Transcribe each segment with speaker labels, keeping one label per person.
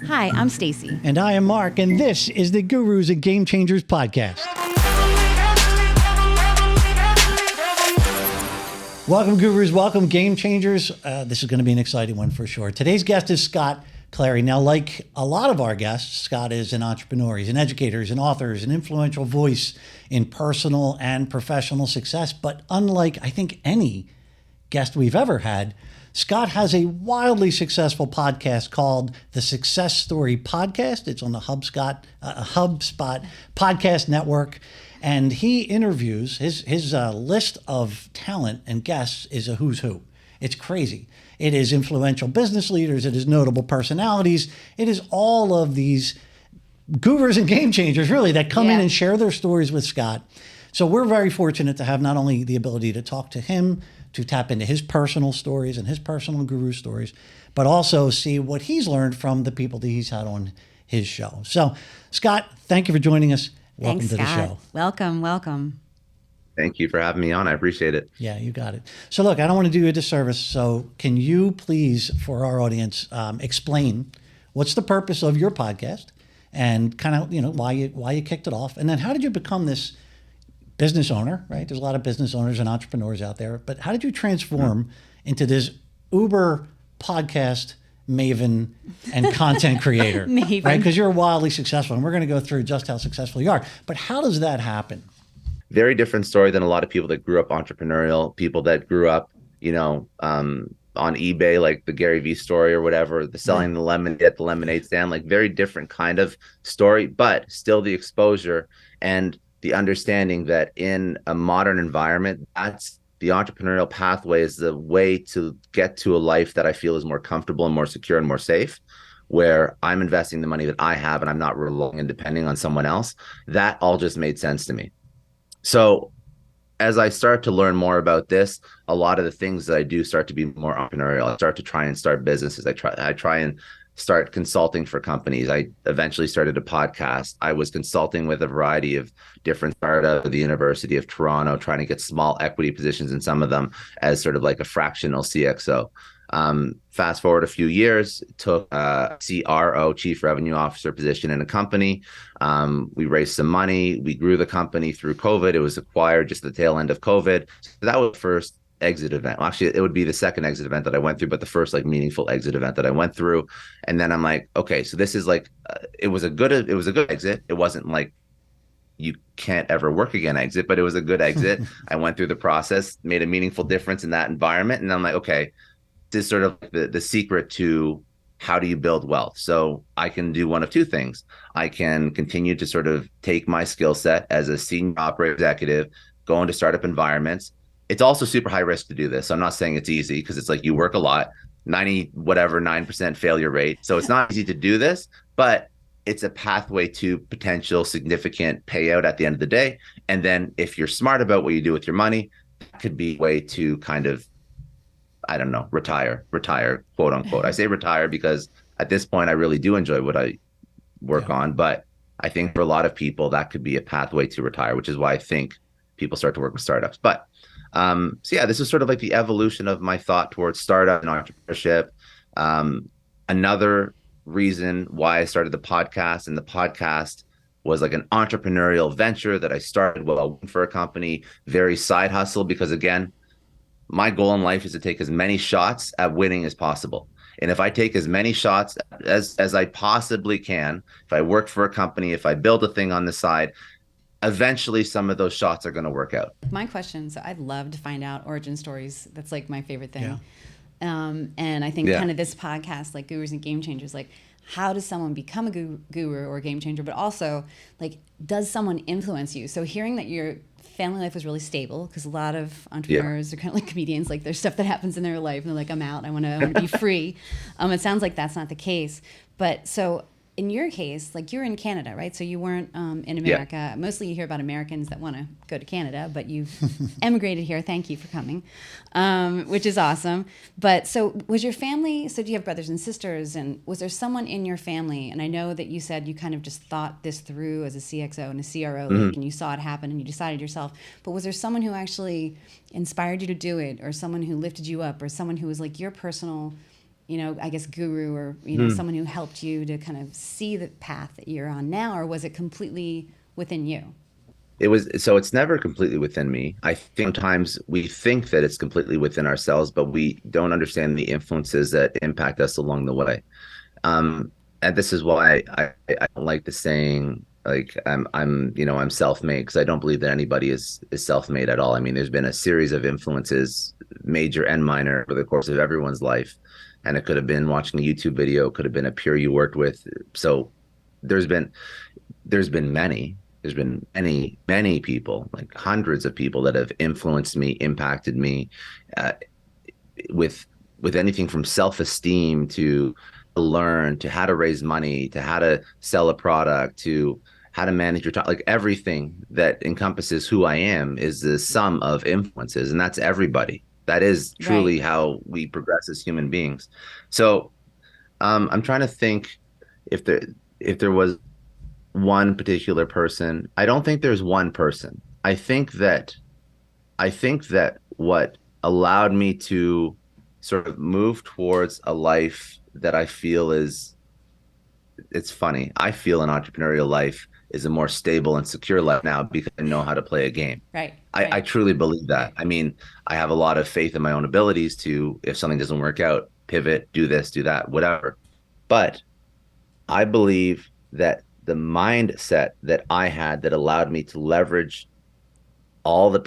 Speaker 1: Hi, I'm Stacy.
Speaker 2: And I am Mark, and this is the Gurus and Game Changers podcast. Welcome, Gurus. Welcome, Game Changers. This is going to be an exciting one for sure. Today's guest is Scott Clary. Now, like a lot of our guests, Scott is an entrepreneur. He's an educator, he's an author, he's an influential voice in personal and professional success. But unlike, I think, any guest we've ever had, Scott has a wildly successful podcast called the Success Story Podcast. It's on the HubSpot podcast network. And he interviews, his list of talent and guests is a who's who. It's crazy. It is influential business leaders. It is notable personalities. It is all of these gurus and game changers, really, that come in and share their stories with Scott. So we're very fortunate to have not only the ability to talk to him, to tap into his personal stories and his personal guru stories, but also see what he's learned from the people that he's had on his show. So, Scott, thank you for joining us. Welcome
Speaker 1: Thanks,
Speaker 2: to the
Speaker 1: Scott.
Speaker 2: show.
Speaker 1: Welcome.
Speaker 3: Thank you for having me on. I appreciate it.
Speaker 2: Yeah, you got it. So look, I don't want to do you a disservice. So can you please, for our audience, explain what's the purpose of your podcast and kind of, why you kicked it off? And then how did you become this business owner, right? There's a lot of business owners and entrepreneurs out there, but how did you transform into this Uber podcast maven and content creator,
Speaker 1: Maven.
Speaker 2: right? Because you're wildly successful, and we're going to go through just how successful you are. But how does that happen?
Speaker 3: Very different story than a lot of people that grew up entrepreneurial, people that grew up, on eBay, like the Gary Vee story or whatever, the selling the lemonade at the lemonade stand, like very different kind of story, but still the exposure and the understanding that in a modern environment, that's the entrepreneurial pathway is the way to get to a life that I feel is more comfortable and more secure and more safe, where I'm investing the money that I have and I'm not relying and depending on someone else. That all just made sense to me. So as I start to learn more about this, a lot of the things that I do start to be more entrepreneurial. I start to try and start businesses. I try and start consulting for companies. I eventually started a podcast. I was consulting with a variety of different startups at the University of Toronto, trying to get small equity positions in some of them as sort of like a fractional CXO. Fast forward a few years, took a CRO, Chief Revenue Officer position in a company. We raised some money. We grew the company through COVID. It was acquired just at the tail end of COVID. So that was the first exit event. Well, actually, it would be the second exit event that I went through, but the first like meaningful exit event that I went through. And then I'm like, okay, so this is like, it was a good exit. It wasn't like you can't ever work again exit, but it was a good exit. I went through the process, made a meaningful difference in that environment. And I'm like, okay, this is sort of the secret to how do you build wealth. So I can do one of two things. I can continue to sort of take my skill set as a senior operator executive, go into startup environments. It's also super high risk to do this. So I'm not saying it's easy because it's like you work a lot, 9% failure rate. So it's not easy to do this, but it's a pathway to potential significant payout at the end of the day. And then if you're smart about what you do with your money, it could be a way to kind of, I don't know, retire, quote unquote. I say retire because at this point, I really do enjoy what I work on. But I think for a lot of people, that could be a pathway to retire, which is why I think people start to work with startups. But this is sort of like the evolution of my thought towards startup and entrepreneurship. Another reason why I started the podcast, and the podcast was like an entrepreneurial venture that I started for a company, very side hustle, because again, my goal in life is to take as many shots at winning as possible. And if I take as many shots as I possibly can, if I work for a company, if I build a thing on the side, eventually some of those shots are going to work out.
Speaker 1: My question, so I'd love to find out origin stories. That's like my favorite thing.
Speaker 2: Yeah.
Speaker 1: And I think kind of this podcast, like Gurus and Game Changers, like how does someone become a guru or a game changer, but also like, does someone influence you? So hearing that your family life was really stable, because a lot of entrepreneurs are kind of like comedians, like there's stuff that happens in their life and they're like, I'm out, I want to be free. It sounds like that's not the case. But so in your case, like you're in Canada, right? So you weren't in America. Yeah. Mostly you hear about Americans that want to go to Canada, but you've emigrated here. Thank you for coming, which is awesome. But so was your family, so do you have brothers and sisters? And was there someone in your family? And I know that you said you kind of just thought this through as a CXO and a CRO, like, and you saw it happen and you decided yourself. But was there someone who actually inspired you to do it, or someone who lifted you up, or someone who was like your personal I guess guru or, someone who helped you to kind of see the path that you're on now, or was it completely within you?
Speaker 3: So it's never completely within me. I think sometimes we think that it's completely within ourselves, but we don't understand the influences that impact us along the way. And this is why I don't like the saying like I'm self-made, because I don't believe that anybody is self-made at all. I mean, there's been a series of influences, major and minor, over the course of everyone's life, and it could have been watching a YouTube video, could have been a peer you worked with. So there's been many. There's been many people, like hundreds of people, that have influenced me, impacted me, with anything from self-esteem to learn, to how to raise money, to how to sell a product, to how to manage your time. Like everything that encompasses who I am is the sum of influences, and that's everybody. That is truly how we progress as human beings. So I'm trying to think if there was one particular person. I don't think there's one person. I think that what allowed me to sort of move towards a life that I feel it's funny. I feel an entrepreneurial life is a more stable and secure life now because I know how to play a game.
Speaker 1: Right.
Speaker 3: I truly believe that. I mean, I have a lot of faith in my own abilities to, if something doesn't work out, pivot, do this, do that, whatever. But I believe that the mindset that I had that allowed me to leverage all the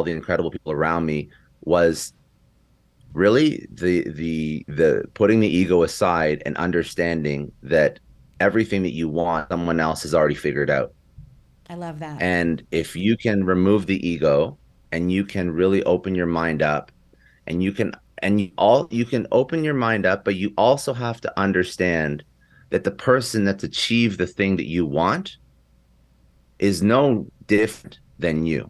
Speaker 3: incredible people around me was really the putting the ego aside and understanding that everything that you want, someone else has already figured out.
Speaker 1: I love that.
Speaker 3: And if you can remove the ego and you can really open your mind up, and you can open your mind up, but you also have to understand that the person that's achieved the thing that you want is no different than you.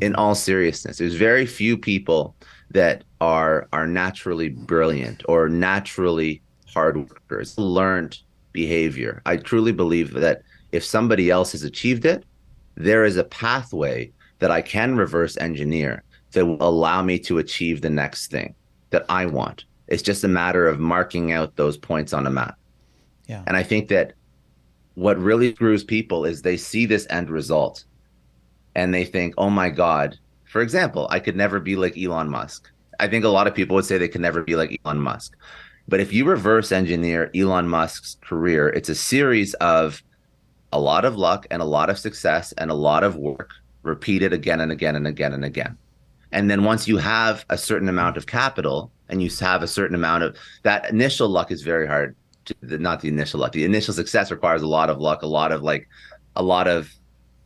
Speaker 3: In all seriousness, there's very few people that are naturally brilliant or naturally hard workers, learned behavior. I truly believe that if somebody else has achieved it, there is a pathway that I can reverse engineer that will allow me to achieve the next thing that I want. It's just a matter of marking out those points on a map.
Speaker 2: Yeah.
Speaker 3: And I think that what really screws people is they see this end result and they think, oh my God, for example, I could never be like Elon Musk. I think a lot of people would say they could never be like Elon Musk. But if you reverse engineer Elon Musk's career, it's a series of a lot of luck and a lot of success and a lot of work repeated again and again and again and again. And then once you have a certain amount of capital and you have a certain amount of that, initial luck is very hard. Not the initial luck. The initial success requires a lot of luck, a lot of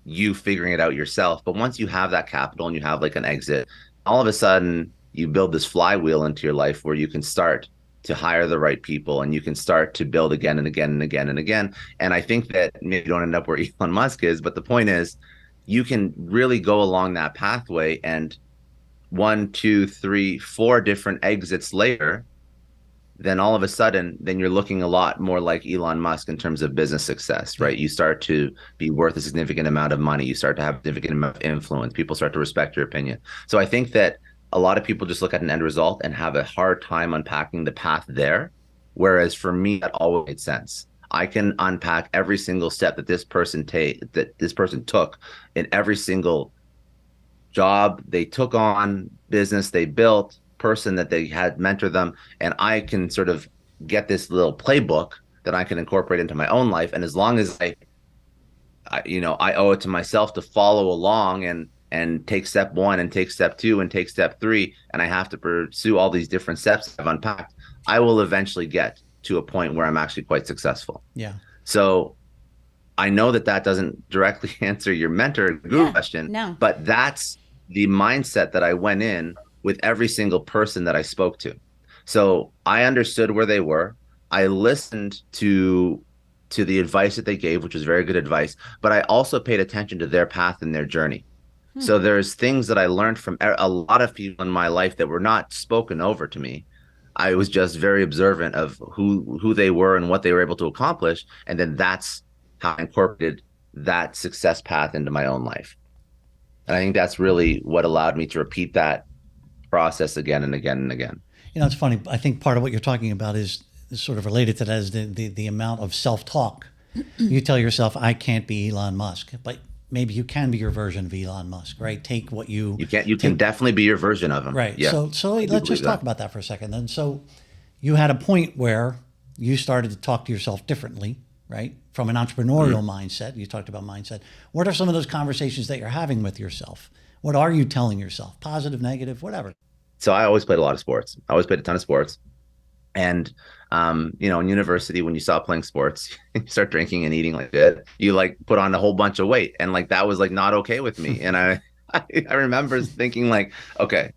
Speaker 3: you figuring it out yourself. But once you have that capital and you have like an exit, all of a sudden you build this flywheel into your life where you can start to hire the right people and you can start to build again and again and again and again. And I think that maybe you don't end up where Elon Musk is, but the point is you can really go along that pathway, and 1, 2, 3, 4 different exits later, then all of a sudden, then you're looking a lot more like Elon Musk in terms of business success, right? You start to be worth a significant amount of money. You start to have a significant amount of influence. People start to respect your opinion. So I think that a lot of people just look at an end result and have a hard time unpacking the path there. Whereas for me, that always made sense. I can unpack every single step that this person took in every single job they took on, business they built, person that they had mentor them, and I can sort of get this little playbook that I can incorporate into my own life. And as long as I owe it to myself to follow along and take step 1 and take step 2 and take step 3, and I have to pursue all these different steps I've unpacked, I will eventually get to a point where I'm actually quite successful.
Speaker 2: Yeah.
Speaker 3: So I know that doesn't directly answer your mentor guru question,
Speaker 1: no.
Speaker 3: But that's the mindset that I went in with every single person that I spoke to. So I understood where they were. I listened to the advice that they gave, which was very good advice, but I also paid attention to their path and their journey. So there's things that I learned from a lot of people in my life that were not spoken over to me. I was just very observant of who they were and what they were able to accomplish. And then that's how I incorporated that success path into my own life. And I think that's really what allowed me to repeat that process again and again and again.
Speaker 2: It's funny. I think part of what you're talking about is sort of related to that is the amount of self-talk. You tell yourself, I can't be Elon Musk, but maybe you can be your version of Elon Musk, right? Take what you
Speaker 3: can definitely be your version of him.
Speaker 2: Right.
Speaker 3: Yeah.
Speaker 2: So let's just talk about that for a second then. So you had a point where you started to talk to yourself differently, right? From an entrepreneurial mindset. You talked about mindset. What are some of those conversations that you're having with yourself? What are you telling yourself? Positive, negative, whatever.
Speaker 3: So I always played a lot of sports. I always played a ton of sports. And, in university, when you stop playing sports, you start drinking and eating like that. You like put on a whole bunch of weight, and like that was like not okay with me. And I remember thinking like, okay,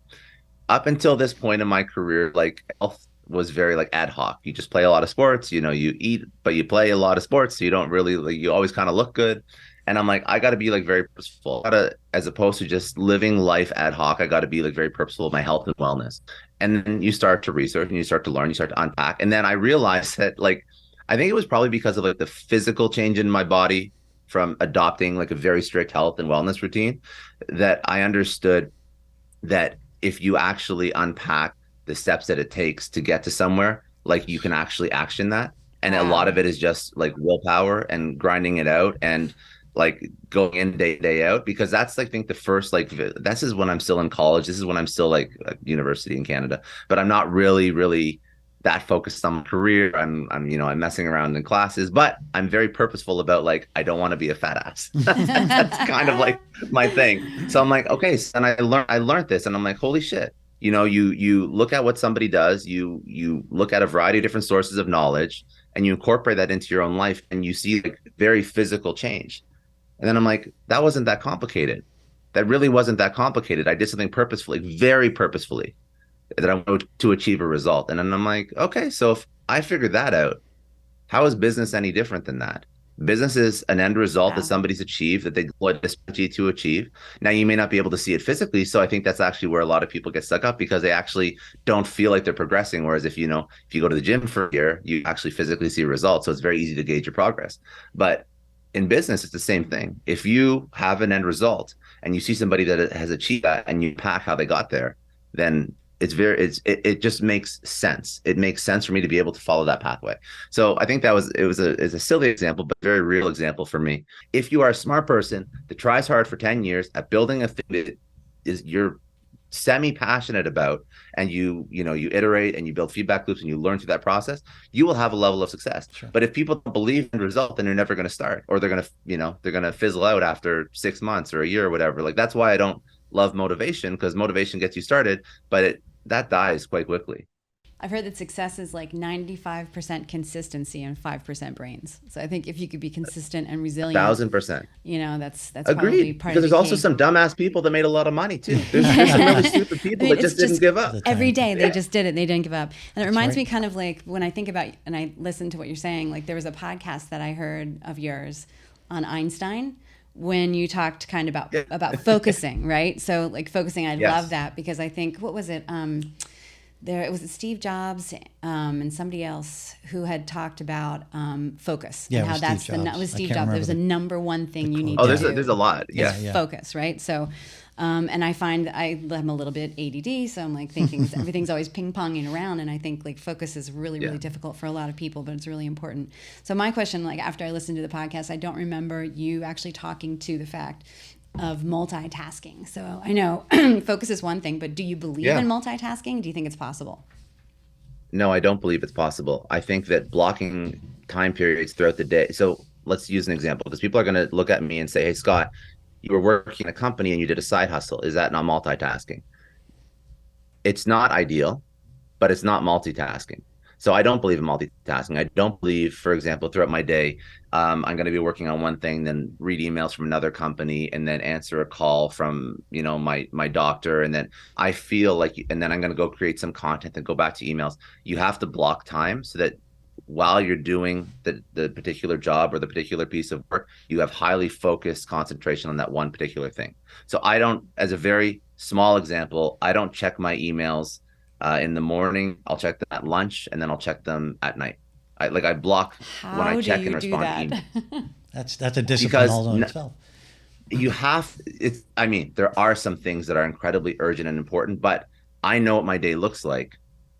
Speaker 3: up until this point in my career, like health was very like ad hoc. You just play a lot of sports, you eat, but you play a lot of sports. So you don't really like, you always kind of look good. And I'm like, I got to be like very purposeful. As opposed to just living life ad hoc, I got to be like very purposeful with my health and wellness. And then you start to research and you start to learn, you start to unpack. And then I realized that like, I think it was probably because of like the physical change in my body from adopting like a very strict health and wellness routine, that I understood that if you actually unpack the steps that it takes to get to somewhere, like you can actually action that. And a lot of it is just like willpower and grinding it out and like going in day out, because that's like, I think the first, like, this is when I'm still in college. This is when I'm still like at university in Canada, but I'm not really that focused on my career. I'm messing around in classes, but I'm very purposeful about like, I don't want to be a fat ass. That's kind of like my thing. So I'm like, okay. So, and I learned this and I'm like, holy shit. You look at what somebody does, you look at a variety of different sources of knowledge and you incorporate that into your own life and you see like very physical change. And then I'm like, that wasn't that complicated. That really wasn't that complicated. I did something purposefully, very purposefully, that I wanted to achieve a result. And then I'm like, okay, so if I figured that out, how is business any different than that? Business is an end result that somebody's achieved, that they deployed a strategy to achieve. Now, you may not be able to see it physically. So I think that's actually where a lot of people get stuck up, because they actually don't feel like they're progressing. Whereas if you go to the gym for a year, you actually physically see results. So it's very easy to gauge your progress. But in business, it's the same thing. If you have an end result and you see somebody that has achieved that and you pack how they got there, then it just makes sense. It makes sense for me to be able to follow that pathway. So I think it's a silly example, but very real example for me. If you are a smart person that tries hard for 10 years at building a thing that you're semi-passionate about, and you iterate and you build feedback loops and you learn through that process, you will have a level of success. Sure. But if people don't believe in the result, then they're never going to start, or they're going to fizzle out after 6 months or a year or whatever. Like, that's why I don't love motivation, because motivation gets you started, but that dies quite quickly.
Speaker 1: I've heard that success is like 95% consistency and 5% brains. So I think if you could be consistent and resilient,
Speaker 3: 1,000%.
Speaker 1: That's
Speaker 3: agreed.
Speaker 1: Probably part
Speaker 3: because
Speaker 1: of
Speaker 3: there's also some dumbass people that made a lot of money too. There's some really stupid people that just didn't give up.
Speaker 1: Every day they just did it. They didn't give up. And it reminds me kind of like when I think about, and I listen to what you're saying, like there was a podcast that I heard of yours on Einstein, when you talked kind of about focusing, right? So like focusing, I love that, because I think, what was it? It was Steve Jobs and somebody else who had talked about focus, and how that's it was Steve Jobs. There's a number one thing you need to do.
Speaker 3: There's a lot. Yeah.
Speaker 1: Focus, right? So, and I find I'm a little bit ADD, so I'm like thinking everything's always ping ponging around, and I think like focus is really difficult for a lot of people, but it's really important. So my question, like after I listened to the podcast, I don't remember you actually talking to the fact of multitasking. So I know focus is one thing, but do you believe in multitasking? Do you think it's possible?
Speaker 3: No, I don't believe it's possible. I think that blocking time periods throughout the day. So let's use an example, because people are going to look at me and say, hey, Scott, you were working in a company and you did a side hustle. Is that not multitasking? It's not ideal, but it's not multitasking. So I don't believe in multitasking. I don't believe, for example, throughout my day, I'm going to be working on one thing, then read emails from another company, and then answer a call from, my doctor. And then I feel like, and then I'm going to go create some content and go back to emails. You have to block time so that while you're doing the particular job or the particular piece of work, you have highly focused concentration on that one particular thing. So I don't, as a very small example, I don't check my emails in the morning. I'll check them at lunch, and then I'll check them at night. I block when I check and respond to email.
Speaker 2: That's a discipline all on itself.
Speaker 3: You have there are some things that are incredibly urgent and important, but I know what my day looks like,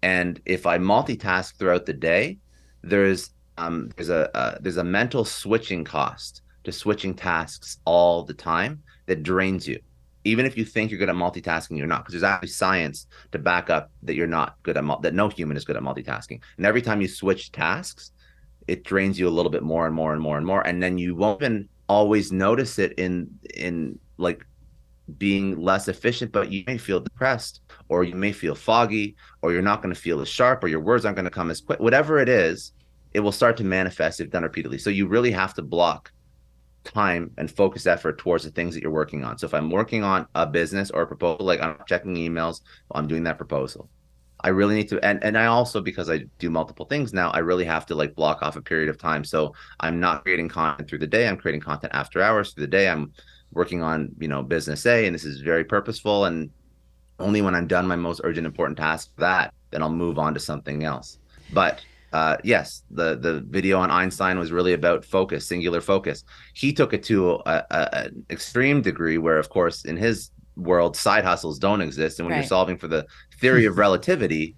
Speaker 3: And if I multitask throughout the day, there's a mental switching cost to switching tasks all the time that drains you. Even if you think you're good at multitasking, you're not, because there's actually science to back up that you're not good at that no human is good at multitasking. And every time you switch tasks, it drains you a little bit more and more and more and more, and then you won't even always notice it in like being less efficient, but you may feel depressed, or you may feel foggy, or you're not going to feel as sharp, or your words aren't going to come as quick. Whatever it is, it will start to manifest if done repeatedly. So you really have to block time and focus effort towards the things that you're working on. So if I'm working on a business or a proposal, like I'm checking emails, I'm doing that proposal. I really need to, and I also, because I do multiple things now, I really have to like block off a period of time. So I'm not creating content through the day. I'm creating content after hours through the day. I'm working on, business A, and this is very purposeful. And only when I'm done my most urgent, important task, then I'll move on to something else. But yes, the video on Einstein was really about focus, singular focus. He took it to an extreme degree where, of course, in his world, side hustles don't exist. And when you're solving for the theory of relativity,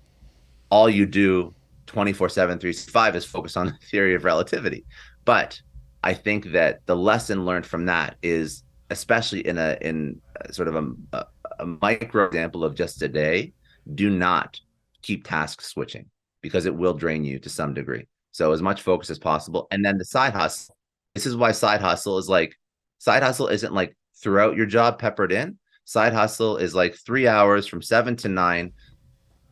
Speaker 3: all you do 24/7, 365 is focus on the theory of relativity. But I think that the lesson learned from that is, especially in sort of a micro example of just a day, do not keep task switching, because it will drain you to some degree. So as much focus as possible. And then the side hustle, this is why side hustle isn't like throughout your job peppered in. Side hustle is like 3 hours from 7 to 9,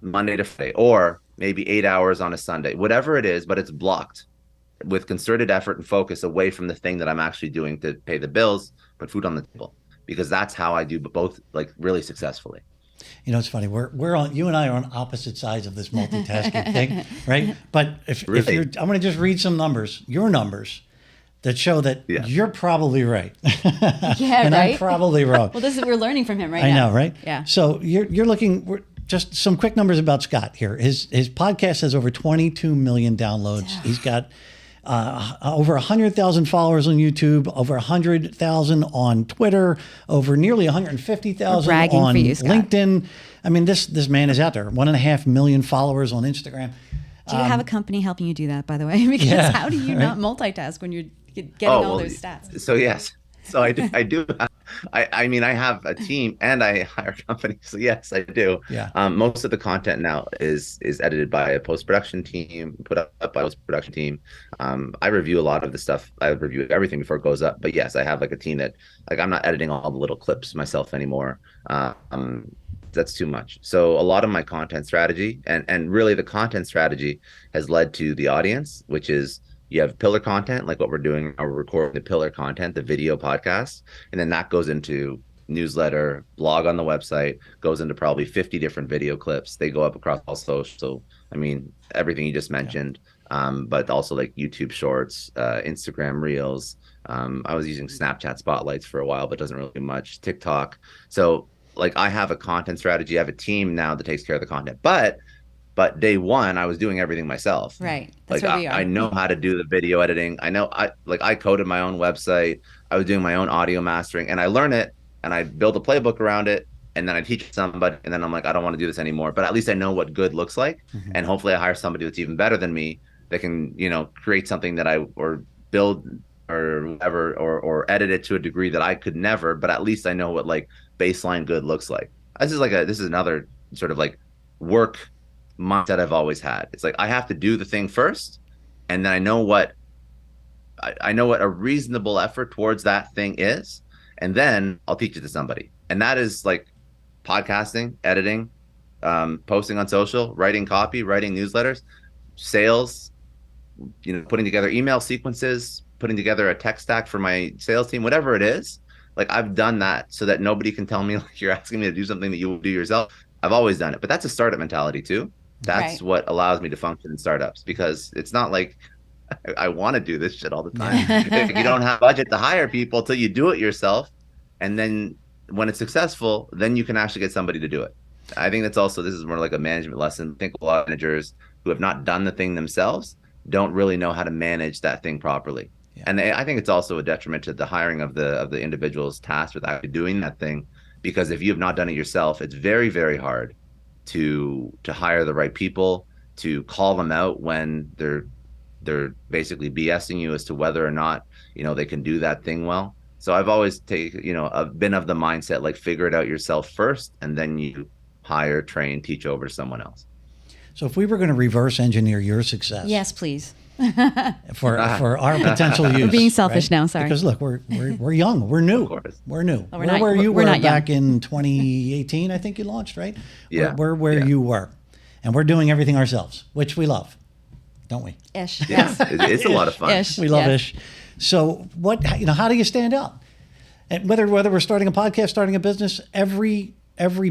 Speaker 3: Monday to Friday, or maybe 8 hours on a Sunday, whatever it is, but it's blocked with concerted effort and focus away from the thing that I'm actually doing to pay the bills, put food on the table, because that's how I do both, like, really successfully.
Speaker 2: It's funny. We're on. You and I are on opposite sides of this multitasking thing, right? But if you're, I'm going to just read some numbers, your numbers, that show that you're probably right.
Speaker 1: Yeah,
Speaker 2: and
Speaker 1: right?
Speaker 2: I'm probably wrong.
Speaker 1: Well, we're learning from him now.
Speaker 2: I know, right?
Speaker 1: Yeah.
Speaker 2: So you're looking. Just some quick numbers about Scott here. His podcast has over 22 million downloads. He's got over 100,000 followers on YouTube, over 100,000 on Twitter, over nearly 150,000 on LinkedIn. I mean, this man is out there. 1.5 million followers on Instagram.
Speaker 1: Do you have a company helping you do that, by the way? Because how do you not multitask when you're getting all those stats?
Speaker 3: So yes. So I do. I mean, I have a team and I hire companies. So yes, I do.
Speaker 2: Yeah.
Speaker 3: Most of the content now is edited by a post-production team, put up by a post-production team. I review a lot of the stuff. I review everything before it goes up. But yes, I have like a team that, like, I'm not editing all the little clips myself anymore. That's too much. So a lot of my content strategy and really the content strategy has led to the audience, which is, you have pillar content, like what we're doing. We're recording the pillar content, the video podcast, and then that goes into newsletter, blog on the website, goes into probably 50 different video clips. They go up across all social. I mean, everything you just mentioned, but also like YouTube Shorts, Instagram Reels. I was using Snapchat Spotlights for a while, but doesn't really do much. TikTok. So like, I have a content strategy. I have a team now that takes care of the content, but day one, I was doing everything myself.
Speaker 1: Right. That's
Speaker 3: like,
Speaker 1: where we are.
Speaker 3: I know how to do the video editing. I coded my own website. I was doing my own audio mastering, and I learn it and I build a playbook around it. And then I teach somebody, and then I'm like, I don't want to do this anymore, but at least I know what good looks like. Mm-hmm. And hopefully I hire somebody that's even better than me that can, create something that or build or whatever, or edit it to a degree that I could never, but at least I know what like baseline good looks like. This is another sort of like work mindset I've always had. It's like, I have to do the thing first, and then I know what a reasonable effort towards that thing is, and then I'll teach it to somebody. And that is like podcasting, editing, posting on social, writing copy, writing newsletters, sales, putting together email sequences, putting together a tech stack for my sales team, whatever it is. Like, I've done that so that nobody can tell me like, you're asking me to do something that you will do yourself. I've always done it, but that's a startup mentality too. That's what allows me to function in startups, because it's not like I want to do this shit all the time. You don't have budget to hire people till you do it yourself. And then when it's successful, then you can actually get somebody to do it. I think this is more like a management lesson. I think a lot of managers who have not done the thing themselves don't really know how to manage that thing properly. Yeah. And I think it's also a detriment to the hiring of the individuals tasked with actually doing that thing, because if you have not done it yourself, it's very, very hard to hire the right people, to call them out when they're basically BSing you as to whether or not, they can do that thing well. So I've always I've been of the mindset, like, figure it out yourself first, and then you hire, train, teach over to someone else.
Speaker 2: So if we were going to reverse engineer your success,
Speaker 1: Yes, please.
Speaker 2: for our potential use,
Speaker 1: We're being selfish
Speaker 2: right?
Speaker 1: now. Sorry.
Speaker 2: Because look, we're young, we're new,
Speaker 3: Of course.
Speaker 2: we're new.
Speaker 1: Oh,
Speaker 2: We're where you were
Speaker 1: not
Speaker 2: back in 2018, I think you launched, right?
Speaker 3: Yeah.
Speaker 2: We're where you were, and we're doing everything ourselves, which we love, don't we?
Speaker 1: Ish.
Speaker 3: Yeah,
Speaker 1: Yes.
Speaker 3: it's a lot of fun.
Speaker 1: Ish.
Speaker 2: We love
Speaker 1: Yes.
Speaker 2: ish. So how do you stand out? And whether we're starting a podcast, starting a business, every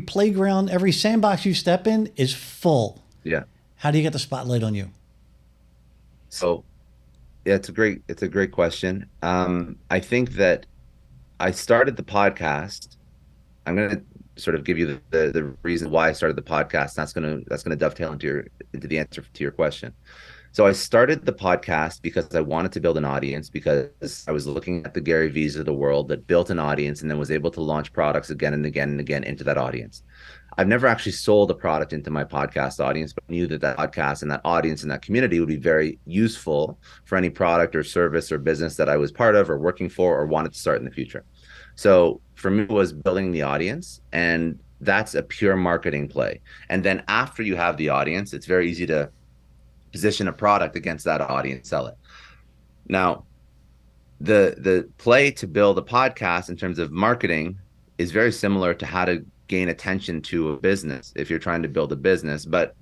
Speaker 2: playground, every sandbox you step in is full.
Speaker 3: Yeah.
Speaker 2: How do you get the spotlight on you?
Speaker 3: So, yeah, it's a great question. I think that I started the podcast. I'm going to sort of give you the reason why I started the podcast. That's going to dovetail into the answer to your question. So I started the podcast because I wanted to build an audience, because I was looking at the Gary V's of the world that built an audience and then was able to launch products again and again and again into that audience. I've never actually sold a product into my podcast audience, but I knew that podcast and that audience and that community would be very useful for any product or service or business that I was part of or working for or wanted to start in the future. So for me, it was building the audience, and that's a pure marketing play. And then after you have the audience, it's very easy to position a product against that audience, sell it. Now, the play to build a podcast in terms of marketing is very similar to how to gain attention to a business if you're trying to build a business. But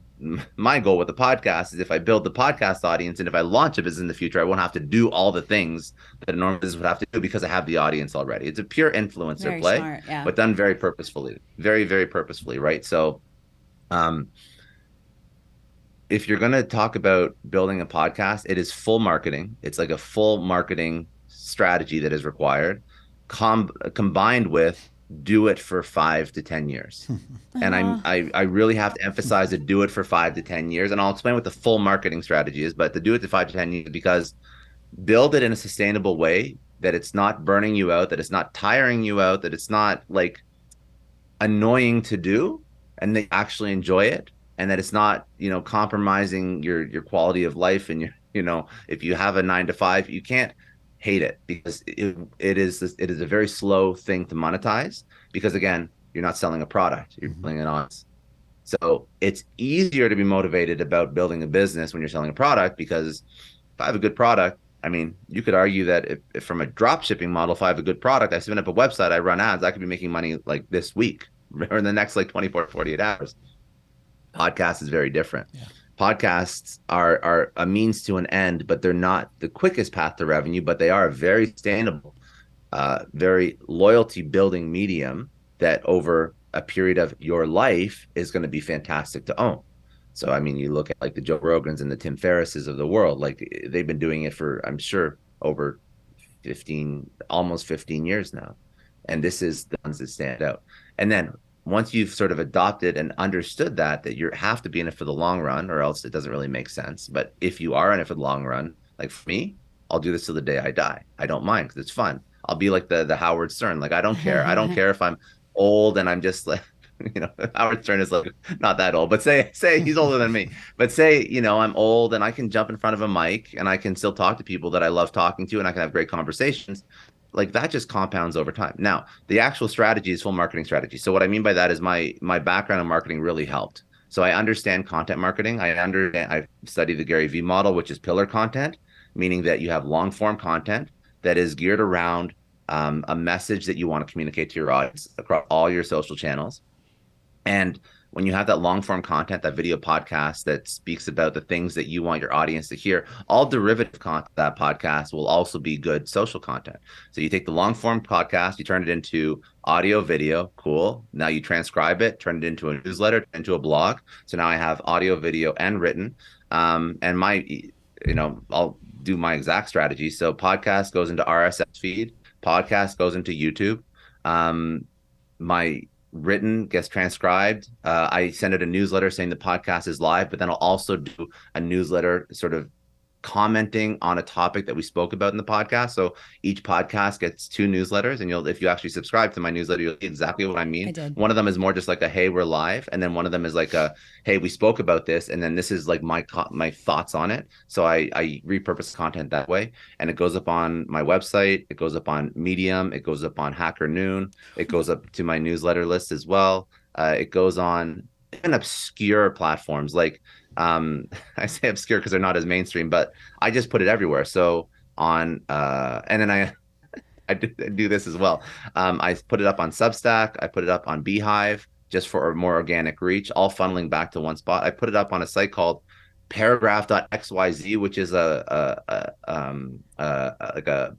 Speaker 3: my goal with the podcast is, if I build the podcast audience and if I launch a business in the future, I won't have to do all the things that a normal business would have to do because I have the audience already. It's a pure influencer
Speaker 1: Very
Speaker 3: play,
Speaker 1: smart, yeah.
Speaker 3: but done very purposefully, very, very purposefully, right? So if you're going to talk about building a podcast, it is full marketing. It's like a full marketing strategy that is required, combined with do it for 5 to 10 years. And I really have to emphasize to do it for 5 to 10 years. And I'll explain what the full marketing strategy is, but to do it to 5 to 10 years, because build it in a sustainable way that it's not burning you out, that it's not tiring you out, that it's not like annoying to do, and they actually enjoy it, and that it's not, compromising your quality of life. And if you have a 9 to 5, you can't hate it, because it is a very slow thing to monetize, because again, you're not selling a product, you're building an audience. So it's easier to be motivated about building a business when you're selling a product, because if I have a good product, I mean, you could argue that if from a drop shipping model, if I have a good product, I spin up a website, I run ads, I could be making money like this week or in the next like 24 48 hours. Podcast is very different. Yeah. Podcasts are a means to an end, but they're not the quickest path to revenue, but they are a very sustainable, very loyalty building medium that over a period of your life is going to be fantastic to own. So, I mean, you look at like the Joe Rogans and the Tim Ferrisses of the world, like they've been doing it for, I'm sure, over almost 15 years now. And this is the ones that stand out. And then once you've sort of adopted and understood that you have to be in it for the long run, or else it doesn't really make sense. But if you are in it for the long run, like for me, I'll do this till the day I die. I don't mind, because it's fun. I'll be like the Howard Stern. Like, I don't care. I don't care if I'm old and I'm just like, Howard Stern is like not that old, but say he's older than me. But say, I'm old and I can jump in front of a mic and I can still talk to people that I love talking to, and I can have great conversations. Like, that just compounds over time. Now, the actual strategy is full marketing strategy. So what I mean by that is my background in marketing really helped. So I understand content marketing. I've studied the Gary V model, which is pillar content, meaning that you have long form content that is geared around a message that you want to communicate to your audience across all your social channels. And when you have that long form content, that video podcast that speaks about the things that you want your audience to hear, all derivative content, that podcast will also be good social content. So you take the long form podcast, you turn it into audio, video, cool. Now you transcribe it, turn it into a newsletter, into a blog. So now I have audio, video, and written. And I'll do my exact strategy. So podcast goes into RSS feed, podcast goes into YouTube. My written gets transcribed. I send it a newsletter saying the podcast is live, but then I'll also do a newsletter sort of commenting on a topic that we spoke about in the podcast. So each podcast gets 2 newsletters, and if you actually subscribe to my newsletter, you'll see exactly what I mean.
Speaker 1: I did.
Speaker 3: One of them is more just like a, hey, we're live. And then one of them is like a, hey, we spoke about this. And then this is like my thoughts on it. So I repurpose content that way. And it goes up on my website. It goes up on Medium. It goes up on Hacker Noon. It goes up to my newsletter list as well. It goes on even obscure platforms like, I say obscure because they're not as mainstream, but I just put it everywhere. So on, and then I do this as well. I put it up on Substack. I put it up on Beehive just for a more organic reach, all funneling back to one spot. I put it up on a site called paragraph.xyz, which is like a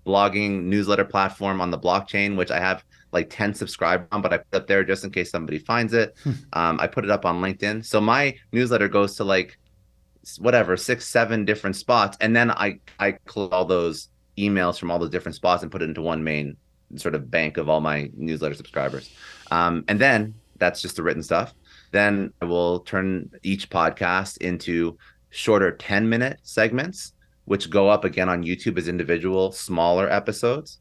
Speaker 3: blogging newsletter platform on the blockchain, which I have like 10 subscribers on, but I put it up there just in case somebody finds it. I put it up on LinkedIn. So my newsletter goes to like whatever, 6, 7 different spots. And then I collect all those emails from all those different spots and put it into one main sort of bank of all my newsletter subscribers. And then that's just the written stuff. Then I will turn each podcast into shorter 10-minute segments, which go up again on YouTube as individual smaller episodes.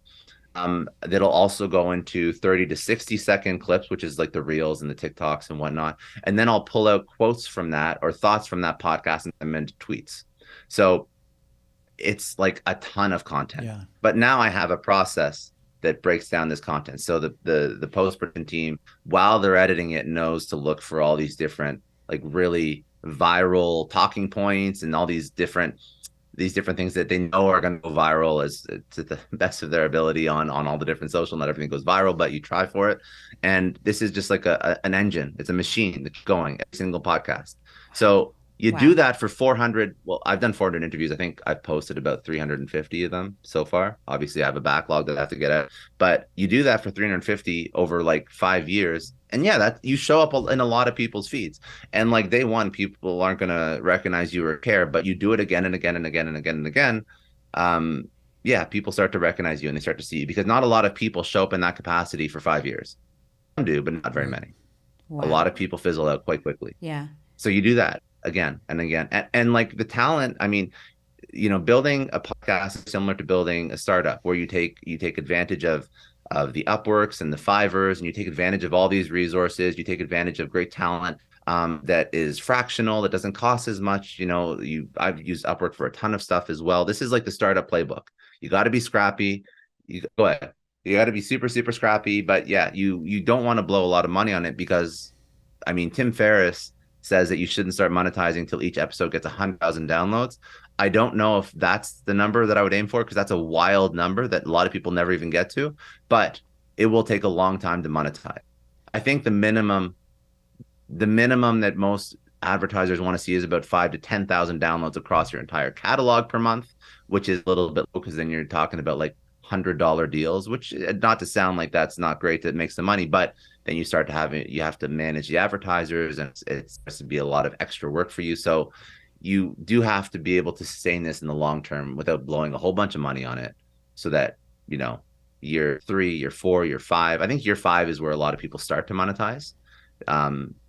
Speaker 3: That'll also go into 30 to 60 second clips, which is like the reels and the TikToks and whatnot. And then I'll pull out quotes from that or thoughts from that podcast and them into tweets. So it's like a ton of content.
Speaker 2: Yeah.
Speaker 3: But now I have a process that breaks down this content. So the post-production team, while they're editing it, knows to look for all these different, like really viral talking points and all these different things that they know are going to go viral as to the best of their ability on all the different social. Not everything goes viral, but you try for it. And this is just like an engine. It's a machine that's going every single podcast. So you do that for 400. Well, I've done 400 interviews. I think I've posted about 350 of them so far. Obviously, I have a backlog that I have to get at. But you do that for 350 over like 5 years. And yeah, that you show up in a lot of people's feeds. And like day one, people aren't going to recognize you or care. But you do it again and again and again and again and again. Yeah, people start to recognize you and they start to see you, because not a lot of people show up in that capacity for 5 years. Some do, but not very many. Wow. A lot of people fizzle out quite quickly.
Speaker 1: Yeah.
Speaker 3: So you do that again and again. And like the talent, I mean, building a podcast is similar to building a startup, where you take advantage of the Upworks and the Fivers, and you take advantage of all these resources. You take advantage of great talent that is fractional, that doesn't cost as much. I've used Upwork for a ton of stuff as well. This is like the startup playbook. You got to be scrappy. Go ahead. You got to be super, super scrappy. But yeah, you don't want to blow a lot of money on it, because, I mean, Tim Ferriss says that you shouldn't start monetizing until each episode gets 100,000 downloads. I don't know if that's the number that I would aim for, because that's a wild number that a lot of people never even get to, but it will take a long time to monetize. I think the minimum that most advertisers want to see is about 5,000 to 10,000 downloads across your entire catalog per month, which is a little bit low, because then you're talking about like $100 deals, which, not to sound like that's not great, that makes the money, but then you start to you have to manage the advertisers, and it starts to be a lot of extra work for you. So you do have to be able to sustain this in the long term without blowing a whole bunch of money on it, so that, year 3, year 4, year 5, I think year 5 is where a lot of people start to monetize.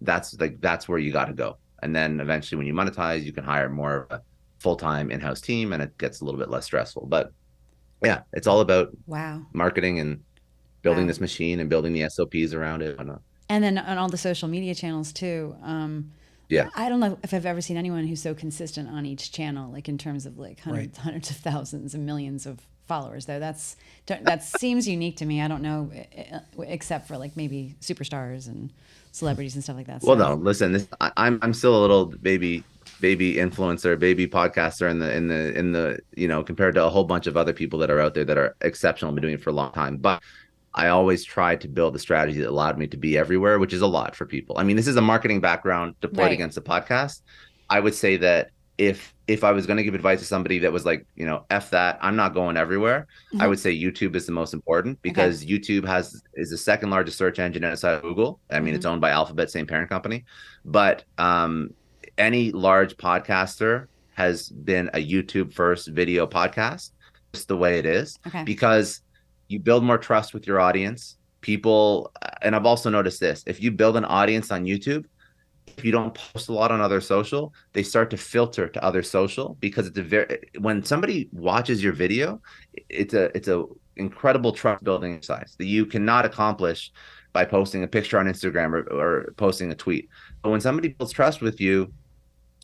Speaker 3: That's where you got to go. And then eventually when you monetize, you can hire more of a full-time in-house team, and it gets a little bit less stressful. But yeah, it's all about marketing and building this machine and building the SOPs around it.
Speaker 1: And then on all the social media channels too.
Speaker 3: Yeah.
Speaker 1: I don't know if I've ever seen anyone who's so consistent on each channel, like in terms of like hundreds of thousands and millions of followers, though. That seems unique to me. I don't know, except for like maybe superstars and celebrities and stuff like that.
Speaker 3: Well, no, listen, I'm still a little baby influencer, baby podcaster in the compared to a whole bunch of other people that are out there that are exceptional and been doing it for a long time. But I always tried to build a strategy that allowed me to be everywhere, which is a lot for people. I mean, this is a marketing background deployed against a podcast. I would say that if I was going to give advice to somebody that was like, F that, I'm not going everywhere, I would say YouTube is the most important, because YouTube is the second largest search engine outside of Google. I mean, it's owned by Alphabet, same parent company. But any large podcaster has been a YouTube first video podcast, just the way it is, because you build more trust with your audience. People, and I've also noticed this, if you build an audience on YouTube, if you don't post a lot on other social, they start to filter to other social, because when somebody watches your video, it's a incredible trust building exercise that you cannot accomplish by posting a picture on Instagram or posting a tweet. But when somebody builds trust with you,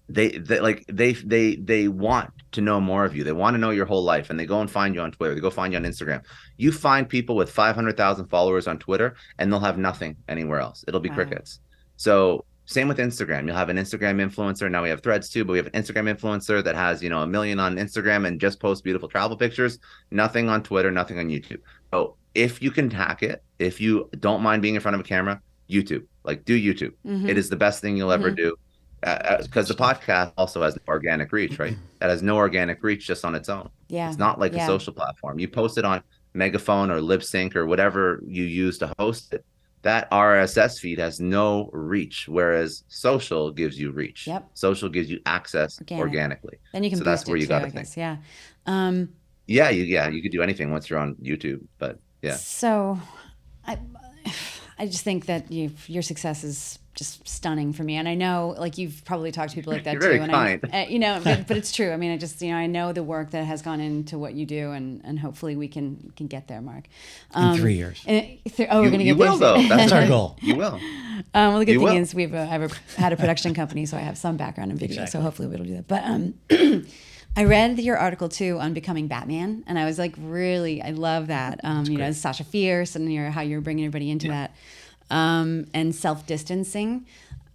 Speaker 3: they want to know more of you. They want to know your whole life, and they go and find you on Twitter. They go find you on Instagram. You find people with 500,000 followers on Twitter, and they'll have nothing anywhere else. It'll be crickets. So same with Instagram. You'll have an Instagram influencer. Now we have Threads too, but we have an Instagram influencer that has, 1 million on Instagram and just posts beautiful travel pictures. Nothing on Twitter, nothing on YouTube. So if you can hack it, if you don't mind being in front of a camera, YouTube, do YouTube. It is the best thing you'll ever do. Because the podcast also has organic reach, right? That has no organic reach just on its own.
Speaker 1: Yeah.
Speaker 3: It's not like a social platform. You post it on Megaphone or Lip Sync or whatever you use to host it. That RSS feed has no reach, whereas social gives you reach.
Speaker 1: Yep.
Speaker 3: Social gives you access organically.
Speaker 1: Then you can. So
Speaker 3: that's where you got to think.
Speaker 1: Yeah.
Speaker 3: You could do anything once you're on YouTube, but yeah.
Speaker 1: So, I just think that your success is just stunning for me, and I know you've probably talked to people like that
Speaker 3: You're
Speaker 1: too.
Speaker 3: Very kind.
Speaker 1: But it's true. I mean, I just I know the work that has gone into what you do, and hopefully we can get there, Mark.
Speaker 2: In 3 years.
Speaker 1: We're going to get there.
Speaker 3: You will, though. That's
Speaker 2: our goal.
Speaker 3: You will.
Speaker 1: Well, the good thing is I've had a production company, so I have some background in video. Exactly. So hopefully we'll do that. But I read your article too on becoming Batman, and I was really, I love that. Sasha Fierce, and how you're bringing everybody into that. And self-distancing.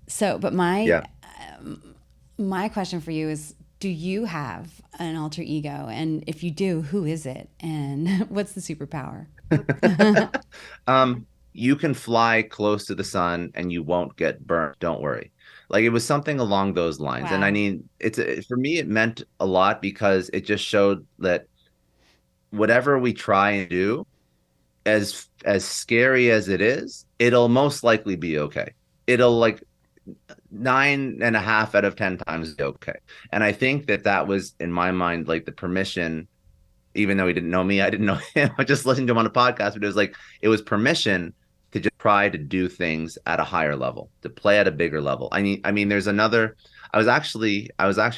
Speaker 1: So, but my question for you is, do you have an alter ego? And if you do, who is it? And what's the superpower?
Speaker 3: You can fly close to the sun and you won't get burnt. Don't worry. It was something along those lines. Wow. And I mean, for me, it meant a lot, because it just showed that whatever we try and do, as scary as it is, it'll most likely be okay. It'll 9.5 out of 10 times be okay. And I think that was, in my mind, the permission, even though he didn't know me, I didn't know him. I just listened to him on a podcast, but it was permission to just try to do things at a higher level, to play at a bigger level. I mean, there's another. I was actually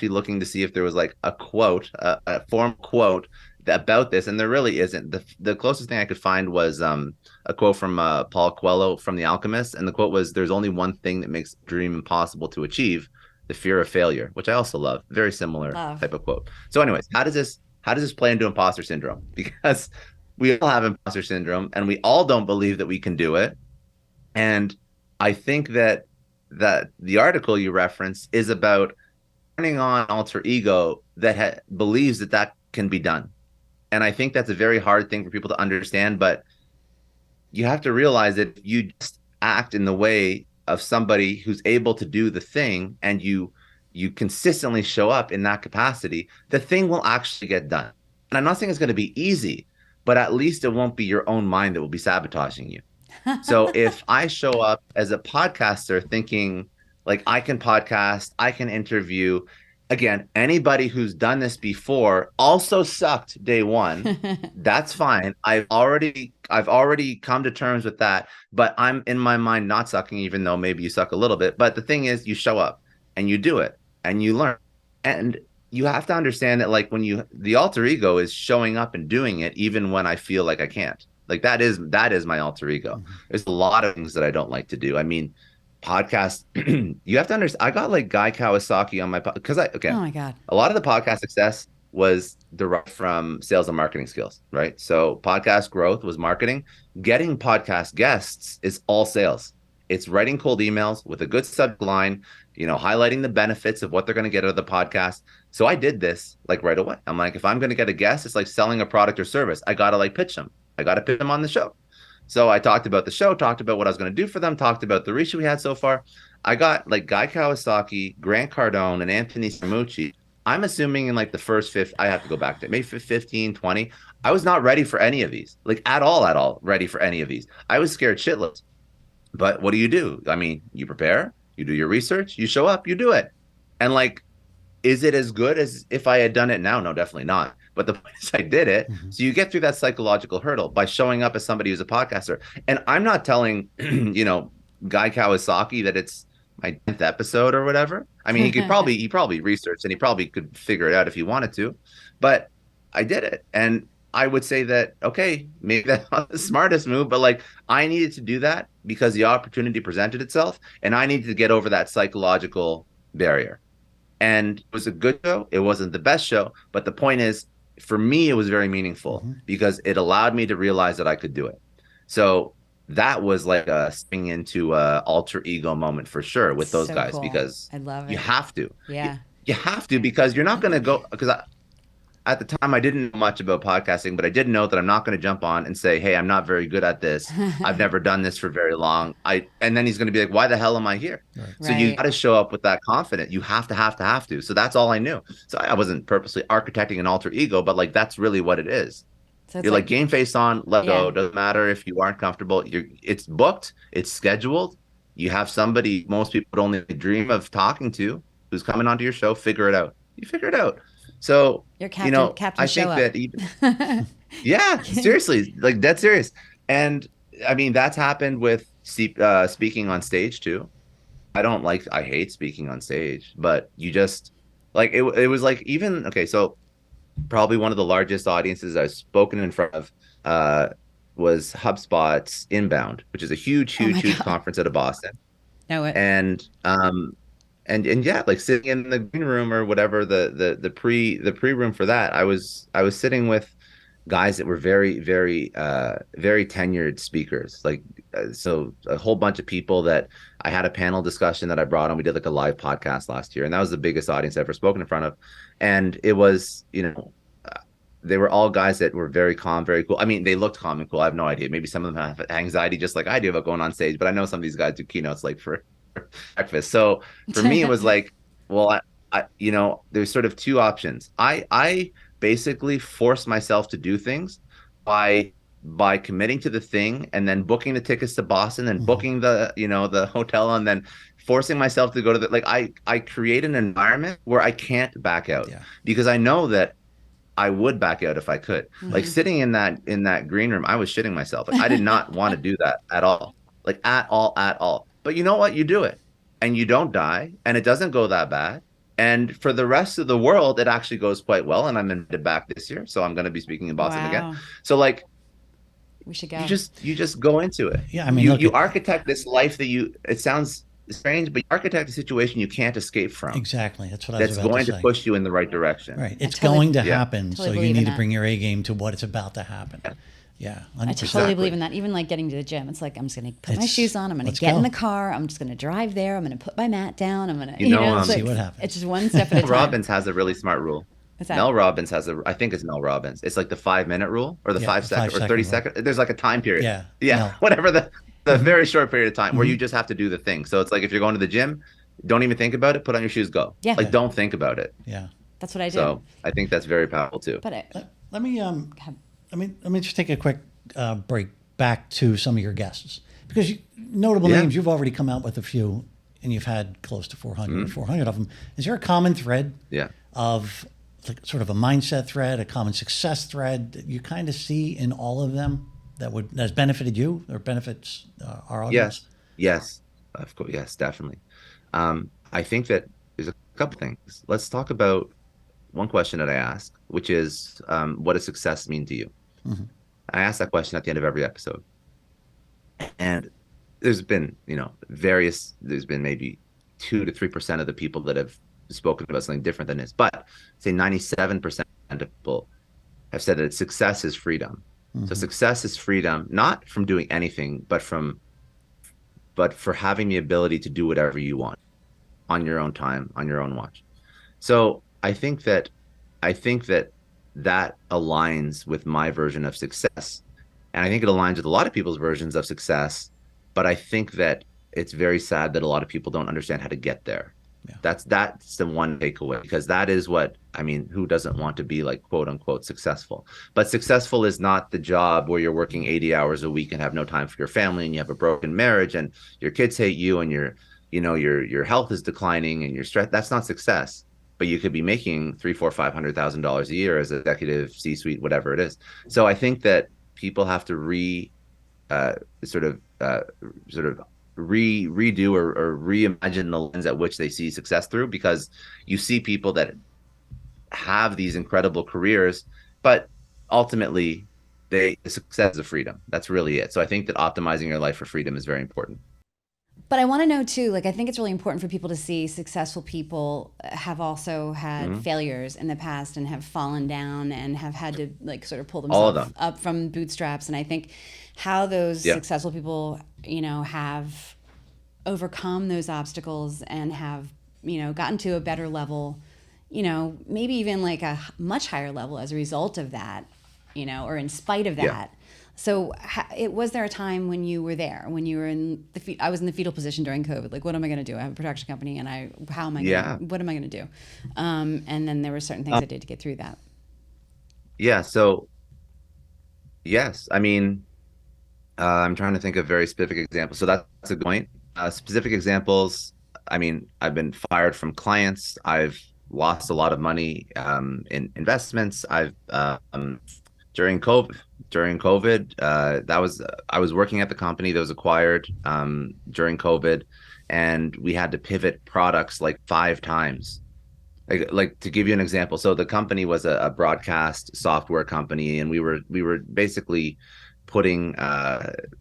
Speaker 3: looking to see if there was a quote, a form quote about this, and there really isn't. The closest thing I could find was a quote from Paul Coelho from The Alchemist, and the quote was, "There's only one thing that makes a dream impossible to achieve: the fear of failure," which I also love. Very similar type of quote. So, anyways, how does this play into imposter syndrome? Because we all have imposter syndrome, and we all don't believe that we can do it. And I think that the article you referenced is about turning on alter ego that believes that can be done. And I think that's a very hard thing for people to understand, but you have to realize that if you just act in the way of somebody who's able to do the thing, and you consistently show up in that capacity, the thing will actually get done. And I'm not saying it's going to be easy, but at least it won't be your own mind that will be sabotaging you. So if I show up as a podcaster thinking I can podcast, I can interview, again, anybody who's done this before also sucked day one. That's fine. I've already come to terms with that, but I'm in my mind not sucking, even though maybe you suck a little bit. But the thing is, you show up and you do it and you learn. And you have to understand that the alter ego is showing up and doing it even when I feel like I can't. That is my alter ego. Mm-hmm. There's a lot of things that I don't like to do. I mean, podcast, you have to understand, I got Guy Kawasaki on my podcast, because
Speaker 1: oh my God,
Speaker 3: a lot of the podcast success was derived from sales and marketing skills, right? So podcast growth was marketing. Getting podcast guests is all sales. It's writing cold emails with a good subject line, highlighting the benefits of what they're going to get out of the podcast. So I did this right away. I'm if I'm going to get a guest, it's like selling a product or service. I got to pitch them. I got to pitch them on the show. So I talked about the show, talked about what I was going to do for them, talked about the reach we had so far. I got Guy Kawasaki, Grant Cardone, and Anthony Scaramucci. I'm assuming in the first I have to go back to maybe 15, 20. I was not ready for any of these, at all ready for any of these. I was scared shitless. But what do? I mean, you prepare, you do your research, you show up, you do it. And is it as good as if I had done it now? No, definitely not. But the point is I did it. Mm-hmm. So you get through that psychological hurdle by showing up as somebody who's a podcaster. And I'm not telling, Guy Kawasaki that it's my 10th episode or whatever. I mean, he probably researched and he probably could figure it out if he wanted to, but I did it. And I would say that, okay, maybe that's not the smartest move, but like I needed to do that because the opportunity presented itself and I needed to get over that psychological barrier. And it was a good show. It wasn't the best show, but the point is, for me, it was very meaningful because it allowed me to realize that I could do it. So that was like a spring into a alter ego moment for sure with those guys,
Speaker 1: cool.
Speaker 3: because
Speaker 1: I love it.
Speaker 3: you have to.
Speaker 1: Yeah.
Speaker 3: You have to, because you're not going to go, because at the time I didn't know much about podcasting, but I did know that I'm not going to jump on and say, hey, I'm not very good at this. I've never done this for very long. And then he's going to be like, why the hell am I here? Right. So you got to show up with that confidence. You have to. So that's all I knew. So I wasn't purposely architecting an alter ego, but like, that's really what it is. So you're like game face on, let go. Doesn't matter if you aren't comfortable. It's booked. It's scheduled. You have somebody most people would only dream of talking to who's coming onto your show. Figure it out. You figure it out. So,
Speaker 1: you're captain, captain
Speaker 3: I think that even, yeah, seriously, like dead serious. And I mean, that's happened with speaking on stage too. I hate speaking on stage, but you just like, it was like, even, okay, so probably one of the largest audiences I've spoken in front of was HubSpot's Inbound, which is a huge conference out of Boston.
Speaker 1: Know it.
Speaker 3: And yeah, like sitting in the green room or whatever, the pre room for that, I was sitting with guys that were very, very, very tenured speakers. Like, so a whole bunch of people that I had a panel discussion that I brought on. We did like a live podcast last year, and that was the biggest audience I've ever spoken in front of. And it was, they were all guys that were very calm, very cool. I mean, they looked calm and cool. I have no idea. Maybe some of them have anxiety just like I do about going on stage, but I know some of these guys do keynotes like for breakfast. So for me, it was like, well, I there's sort of two options. I basically force myself to do things by committing to the thing and then booking the tickets to Boston and booking the, the hotel, and then forcing myself to go to the, I create an environment where I can't back out because I know that I would back out if I could. Like sitting in that green room, I was shitting myself. Like, I did not want to do that at all. Like at all. But you know what? You do it and you don't die and it doesn't go that bad. And for the rest of the world, it actually goes quite well. And I'm invited back this year. So I'm going to be speaking in Boston again. So like,
Speaker 1: we should go.
Speaker 3: You just go into it.
Speaker 2: Yeah. I mean,
Speaker 3: you architect this life that it sounds strange, but you architect a situation you can't escape from.
Speaker 2: Exactly. That's what I was
Speaker 3: That's
Speaker 2: about
Speaker 3: going
Speaker 2: to
Speaker 3: to
Speaker 2: say.
Speaker 3: push you in the right direction.
Speaker 2: Right. It's going to happen.
Speaker 1: Totally
Speaker 2: So you need to bring your A game to what it's about to happen. Yeah. 100%.
Speaker 1: I totally believe in that. Even like getting to the gym, it's like, I'm just going to put my shoes on. I'm going to get in the car. I'm just going to drive there. I'm going to put my mat down. I'm going to,
Speaker 2: see what happens.
Speaker 1: It's just one step at a time.
Speaker 3: Robbins has a really smart rule.
Speaker 1: What's that?
Speaker 3: Mel Robbins has I think it's Mel Robbins. It's like the 5-minute rule or the 5 second or 30 second. There's like a time period. Yeah. Whatever the very short period of time where you just have to do the thing. So it's like, if you're going to the gym, don't even think about it. Put on your shoes, go.
Speaker 1: Yeah.
Speaker 3: Like, don't think about it.
Speaker 2: Yeah.
Speaker 1: That's what I do.
Speaker 3: So I think that's very powerful too.
Speaker 2: But let me just take a quick break back to some of your guests, because notable names, you've already come out with a few and you've had close to 400 of them. Is there a common thread of like sort of a mindset thread, a common success thread that you kind of see in all of them that has benefited you or benefits our audience?
Speaker 3: Yes, of course. Yes, definitely. I think that there's a couple things. Let's talk about one question that I ask, which is, what does success mean to you? I ask that question at the end of every episode. And there's been, there's been maybe 2 to 3% of the people that have spoken about something different than this, but say 97% of people have said that success is freedom. So success is freedom, not from doing anything, but for having the ability to do whatever you want on your own time, on your own watch. So I think that aligns with my version of success. And I think it aligns with a lot of people's versions of success, but I think that it's very sad that a lot of people don't understand how to get there. That's the one takeaway, because that is who doesn't want to be like quote unquote successful? But successful is not the job where you're working 80 hours a week and have no time for your family, and you have a broken marriage and your kids hate you and your health is declining and you're stressed. That's not success. But you could be making $300,000-$500,000 a year as an executive, C-suite, whatever it is. So I think that people have to sort of redo or reimagine the lens at which they see success through, because you see people that have these incredible careers, but ultimately the success is freedom. That's really it. So I think that optimizing your life for freedom is very important.
Speaker 1: But I want to know too, like, I think it's really important for people to see successful people have also had
Speaker 3: Mm-hmm.
Speaker 1: failures in the past and have fallen down and have had to like sort of pull
Speaker 3: All of
Speaker 1: themselves
Speaker 3: them.
Speaker 1: up from bootstraps. And I think how those
Speaker 3: Yeah.
Speaker 1: successful people, you know, have overcome those obstacles and have, you know, gotten to a better level, you know, maybe even like a much higher level as a result of that, you know, or in spite of
Speaker 3: Yeah.
Speaker 1: that. So was there a time when you were there, when you were in I was in the fetal position during COVID, like, what am I going to do? I have a production company and
Speaker 3: Yeah.
Speaker 1: what am I going to do? And then there were certain things I did to get through that.
Speaker 3: Yeah. So yes, I mean, I'm trying to think of very specific examples. So that's a good point. Specific examples. I mean, I've been fired from clients. I've lost a lot of money in investments. I've during COVID. During COVID, that was I was working at the company that was acquired during COVID, and we had to pivot products like 5 times. Like to give you an example, so the company was a broadcast software company, and we were basically putting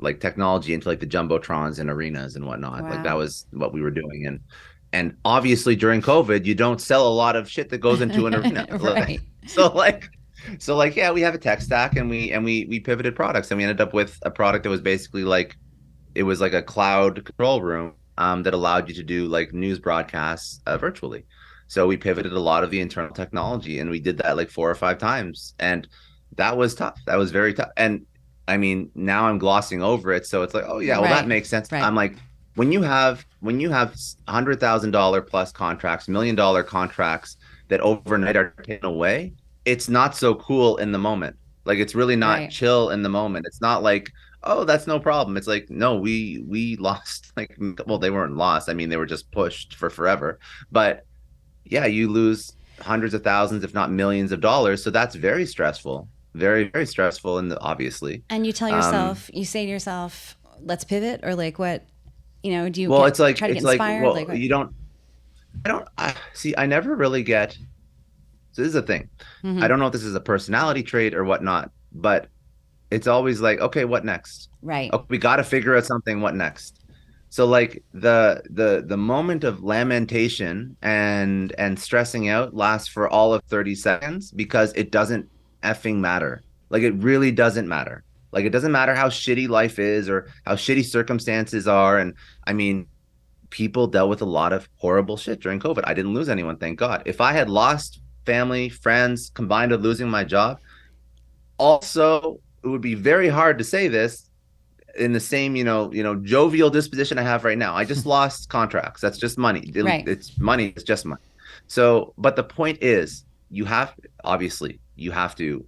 Speaker 3: like technology into like the jumbotrons in arenas and whatnot. Like that
Speaker 1: Wow.
Speaker 3: was what we were doing, and obviously during COVID, you don't sell a lot of shit that goes into an arena.
Speaker 1: Right.
Speaker 3: So like yeah, we have a tech stack, and we pivoted products, and we ended up with a product that was basically like it was like a cloud control room that allowed you to do like news broadcasts virtually. So we pivoted a lot of the internal technology, and we did that like 4 or 5 times, and that was tough. That was very tough. And I mean, now I'm glossing over it, so it's like, oh yeah, well that
Speaker 1: Right.
Speaker 3: makes sense.
Speaker 1: Right.
Speaker 3: I'm like, when you have $100,000 plus contracts, $1 million contracts that overnight are taken away, it's not so cool in the moment. Like it's really not
Speaker 1: Right.
Speaker 3: chill in the moment. It's not like, oh, that's no problem. It's like, no, we lost like, well, they weren't lost. I mean, they were just pushed for forever. But yeah, you lose hundreds of thousands, if not millions of dollars. So that's very stressful, very, very stressful. And obviously,
Speaker 1: And you tell
Speaker 3: um,
Speaker 1: yourself, you say to yourself, let's pivot, or like what, you know, do you
Speaker 3: well,
Speaker 1: try to get
Speaker 3: it's like,
Speaker 1: inspired?
Speaker 3: well,
Speaker 1: Like what?
Speaker 3: you don't, I don't, see, I never really get, so this is the thing. I
Speaker 1: Mm-hmm.
Speaker 3: don't know if this is a personality trait or whatnot, but it's always like, okay, what next?
Speaker 1: Right.
Speaker 3: Okay, we got to figure out something. What next? So like the moment of lamentation and stressing out lasts for all of 30 seconds because it doesn't effing matter. Like it really doesn't matter. Like it doesn't matter how shitty life is or how shitty circumstances are. And I mean, people dealt with a lot of horrible shit during COVID. I didn't lose anyone, thank God. If I had lost family, friends, combined with losing my job, also it would be very hard to say this in the same jovial disposition I have right now. I just lost contracts. That's just money.
Speaker 1: Right.
Speaker 3: It's money. It's just money. So, but the point is, you have to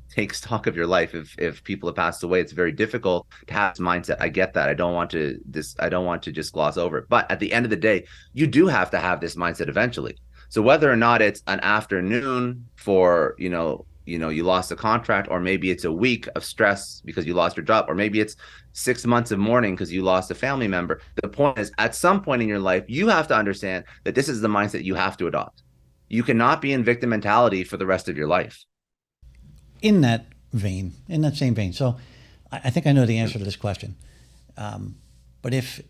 Speaker 3: take stock of your life. If people have passed away, it's very difficult to have this mindset. I get that. I don't want to just gloss over it. But at the end of the day, you do have to have this mindset eventually. So whether or not it's an afternoon for, you lost a contract, or maybe it's a week of stress because you lost your job, or maybe it's 6 months of mourning because you lost a family member. The point is, at some point in your life, you have to understand that this is the mindset you have to adopt. You cannot be in victim mentality for the rest of your life.
Speaker 2: In that vein, in that same vein. So I think I know the answer to this question. But if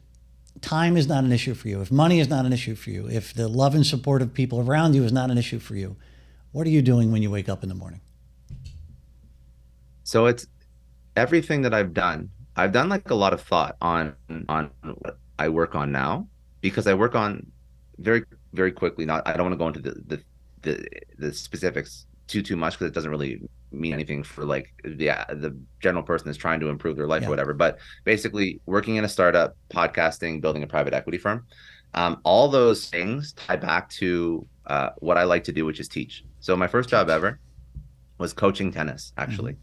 Speaker 2: time is not an issue for you, if money is not an issue for you, if the love and support of people around you is not an issue for you, what are you doing when you wake up in the morning?
Speaker 3: So it's everything that I've done. I've done like a lot of thought on what I work on now, because I work on very, very quickly. Not I don't want to go into the specifics too much because it doesn't really mean anything for like the general person that's trying to improve their life or
Speaker 2: Yeah.
Speaker 3: whatever. But basically, working in a startup, podcasting, building a private equity firm, all those things tie back to what I like to do, which is teach. So my first job ever was coaching tennis,
Speaker 2: Mm-hmm.
Speaker 3: actually.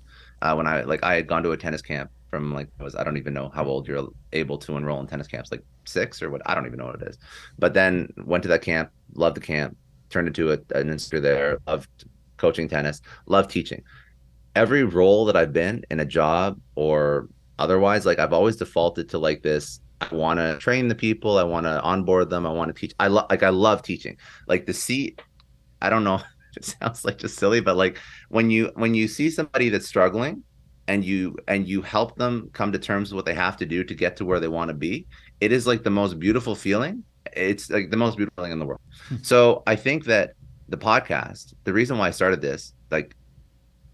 Speaker 3: When I had gone to a tennis camp from like I don't even know how old you're able to enroll in tennis camps, like 6 or what, I don't even know what it is. But then went to that camp, loved the camp, turned into an instructor there, loved coaching tennis, loved teaching. Every role that I've been in, a job or otherwise, like I've always defaulted to like this I want to train the people. I want to onboard them. I want to teach. I love teaching. Like the seat, I don't know. It sounds like just silly, but like when you see somebody that's struggling and you help them come to terms with what they have to do to get to where they want to be, it is like the most beautiful feeling. It's like the most beautiful thing in the world. So I think that the podcast, the reason why I started this, like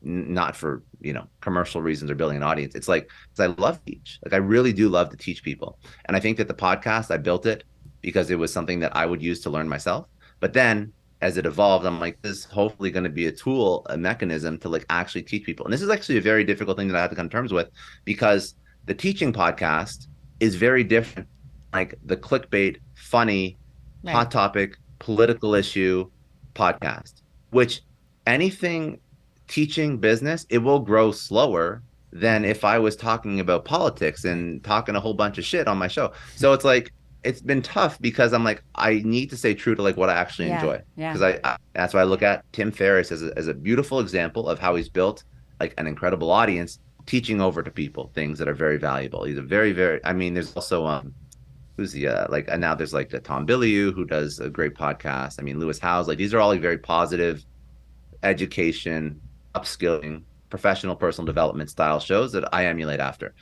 Speaker 3: not for, commercial reasons or building an audience. It's like, because I love to teach. Like I really do love to teach people. And I think that the podcast, I built it because it was something that I would use to learn myself. But then as it evolved, I'm like, this is hopefully going to be a tool, a mechanism to like actually teach people. And this is actually a very difficult thing that I have to come to terms with, because the teaching podcast is very different. Like the clickbait, funny, hot topic, political issue podcast, which anything teaching business, it will grow slower than if I was talking about politics and talking a whole bunch of shit on my show. So it's like, it's been tough because I'm like, I need to stay true to like what I actually enjoy. Because I that's why I look at Tim Ferriss as a beautiful example of how he's built like an incredible audience, teaching over to people things that are very valuable. He's a very, very, I mean, there's also who's the and now there's like the Tom Bilyeu who does a great podcast. I mean, Lewis Howes, like these are all like very positive education, upskilling, professional personal development style shows that I emulate after.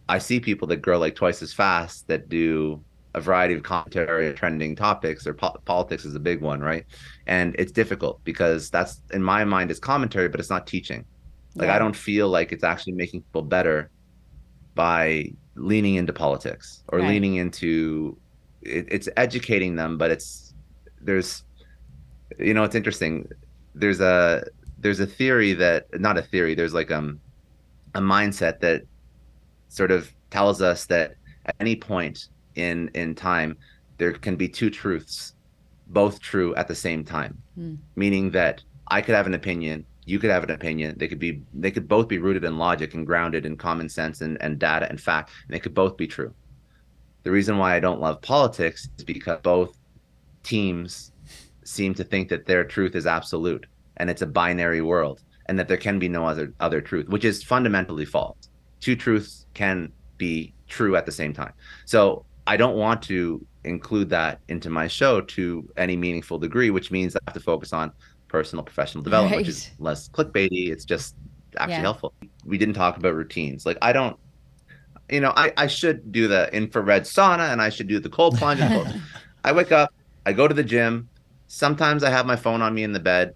Speaker 3: I see people that grow like twice as fast that do a variety of commentary, trending topics, or politics is a big one, right? And it's difficult because that's, in my mind, is commentary, but it's not teaching. Like I don't feel like it's actually making people better by leaning into politics or leaning into it's educating them, but it's interesting. There's a theory that, not a theory, there's like a mindset that sort of tells us that at any point in time there can be two truths, both true at the same time. Meaning that I could have an opinion, you could have an opinion, they could both be rooted in logic and grounded in common sense and data and fact, and they could both be true. The reason why I don't love politics is because both teams seem to think that their truth is absolute and it's a binary world, and that there can be no other truth, which is fundamentally false. Two truths can be true at the same time. So I don't want to include that into my show to any meaningful degree, which means I have to focus on personal professional development, which is less clickbaity. It's just actually helpful. We didn't talk about routines. Like I don't, I should do the infrared sauna and I should do the cold plunge. I wake up, I go to the gym. Sometimes I have my phone on me in the bed.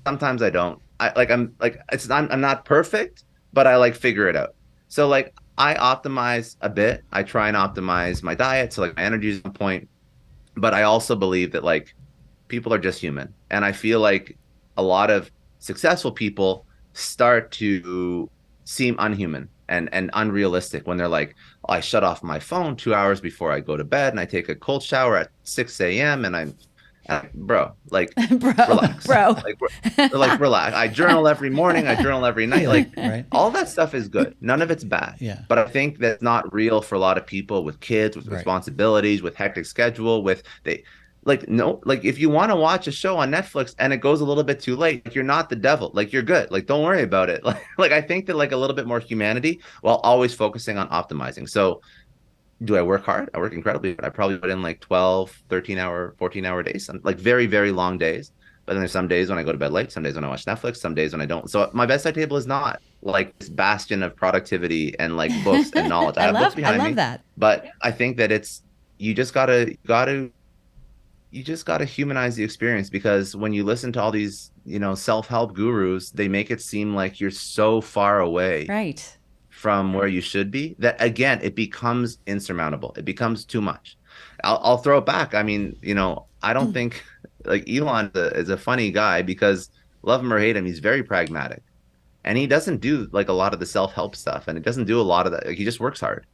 Speaker 3: Sometimes I don't. I'm not perfect, but I like figure it out. So like I optimize a bit. I try and optimize my diet so like my energy is on point. But I also believe that like people are just human. And I feel like a lot of successful people start to seem unhuman and unrealistic when they're like, oh, I shut off my phone 2 hours before I go to bed and I take a cold shower at 6 a.m. and I'm bro, relax. Like relax. I journal every morning. I journal every night. Like all that stuff is good. None of it's bad.
Speaker 2: Yeah.
Speaker 3: But I think that's not real for a lot of people with kids, with responsibilities, with hectic schedule, if you want to watch a show on Netflix and it goes a little bit too late, you're not the devil. Like you're good. Like don't worry about it. Like I think that like a little bit more humanity while always focusing on optimizing. So do I work hard? I work incredibly hard. I probably put in like 12, 13-hour, 14-hour days, like very, very long days. But then there's some days when I go to bed late, some days when I watch Netflix, some days when I don't. So my bedside table is not like this bastion of productivity and like books and knowledge. I have books behind me.
Speaker 1: I love that.
Speaker 3: But I think that you just gotta humanize the experience, because when you listen to all these, self-help gurus, they make it seem like you're so far away from where you should be that again it becomes insurmountable. It becomes too much. I'll throw it back. I mean, I don't think like Elon is a funny guy, because love him or hate him, he's very pragmatic, and he doesn't do like a lot of the self-help stuff, and it doesn't do a lot of that. Like, he just works hard,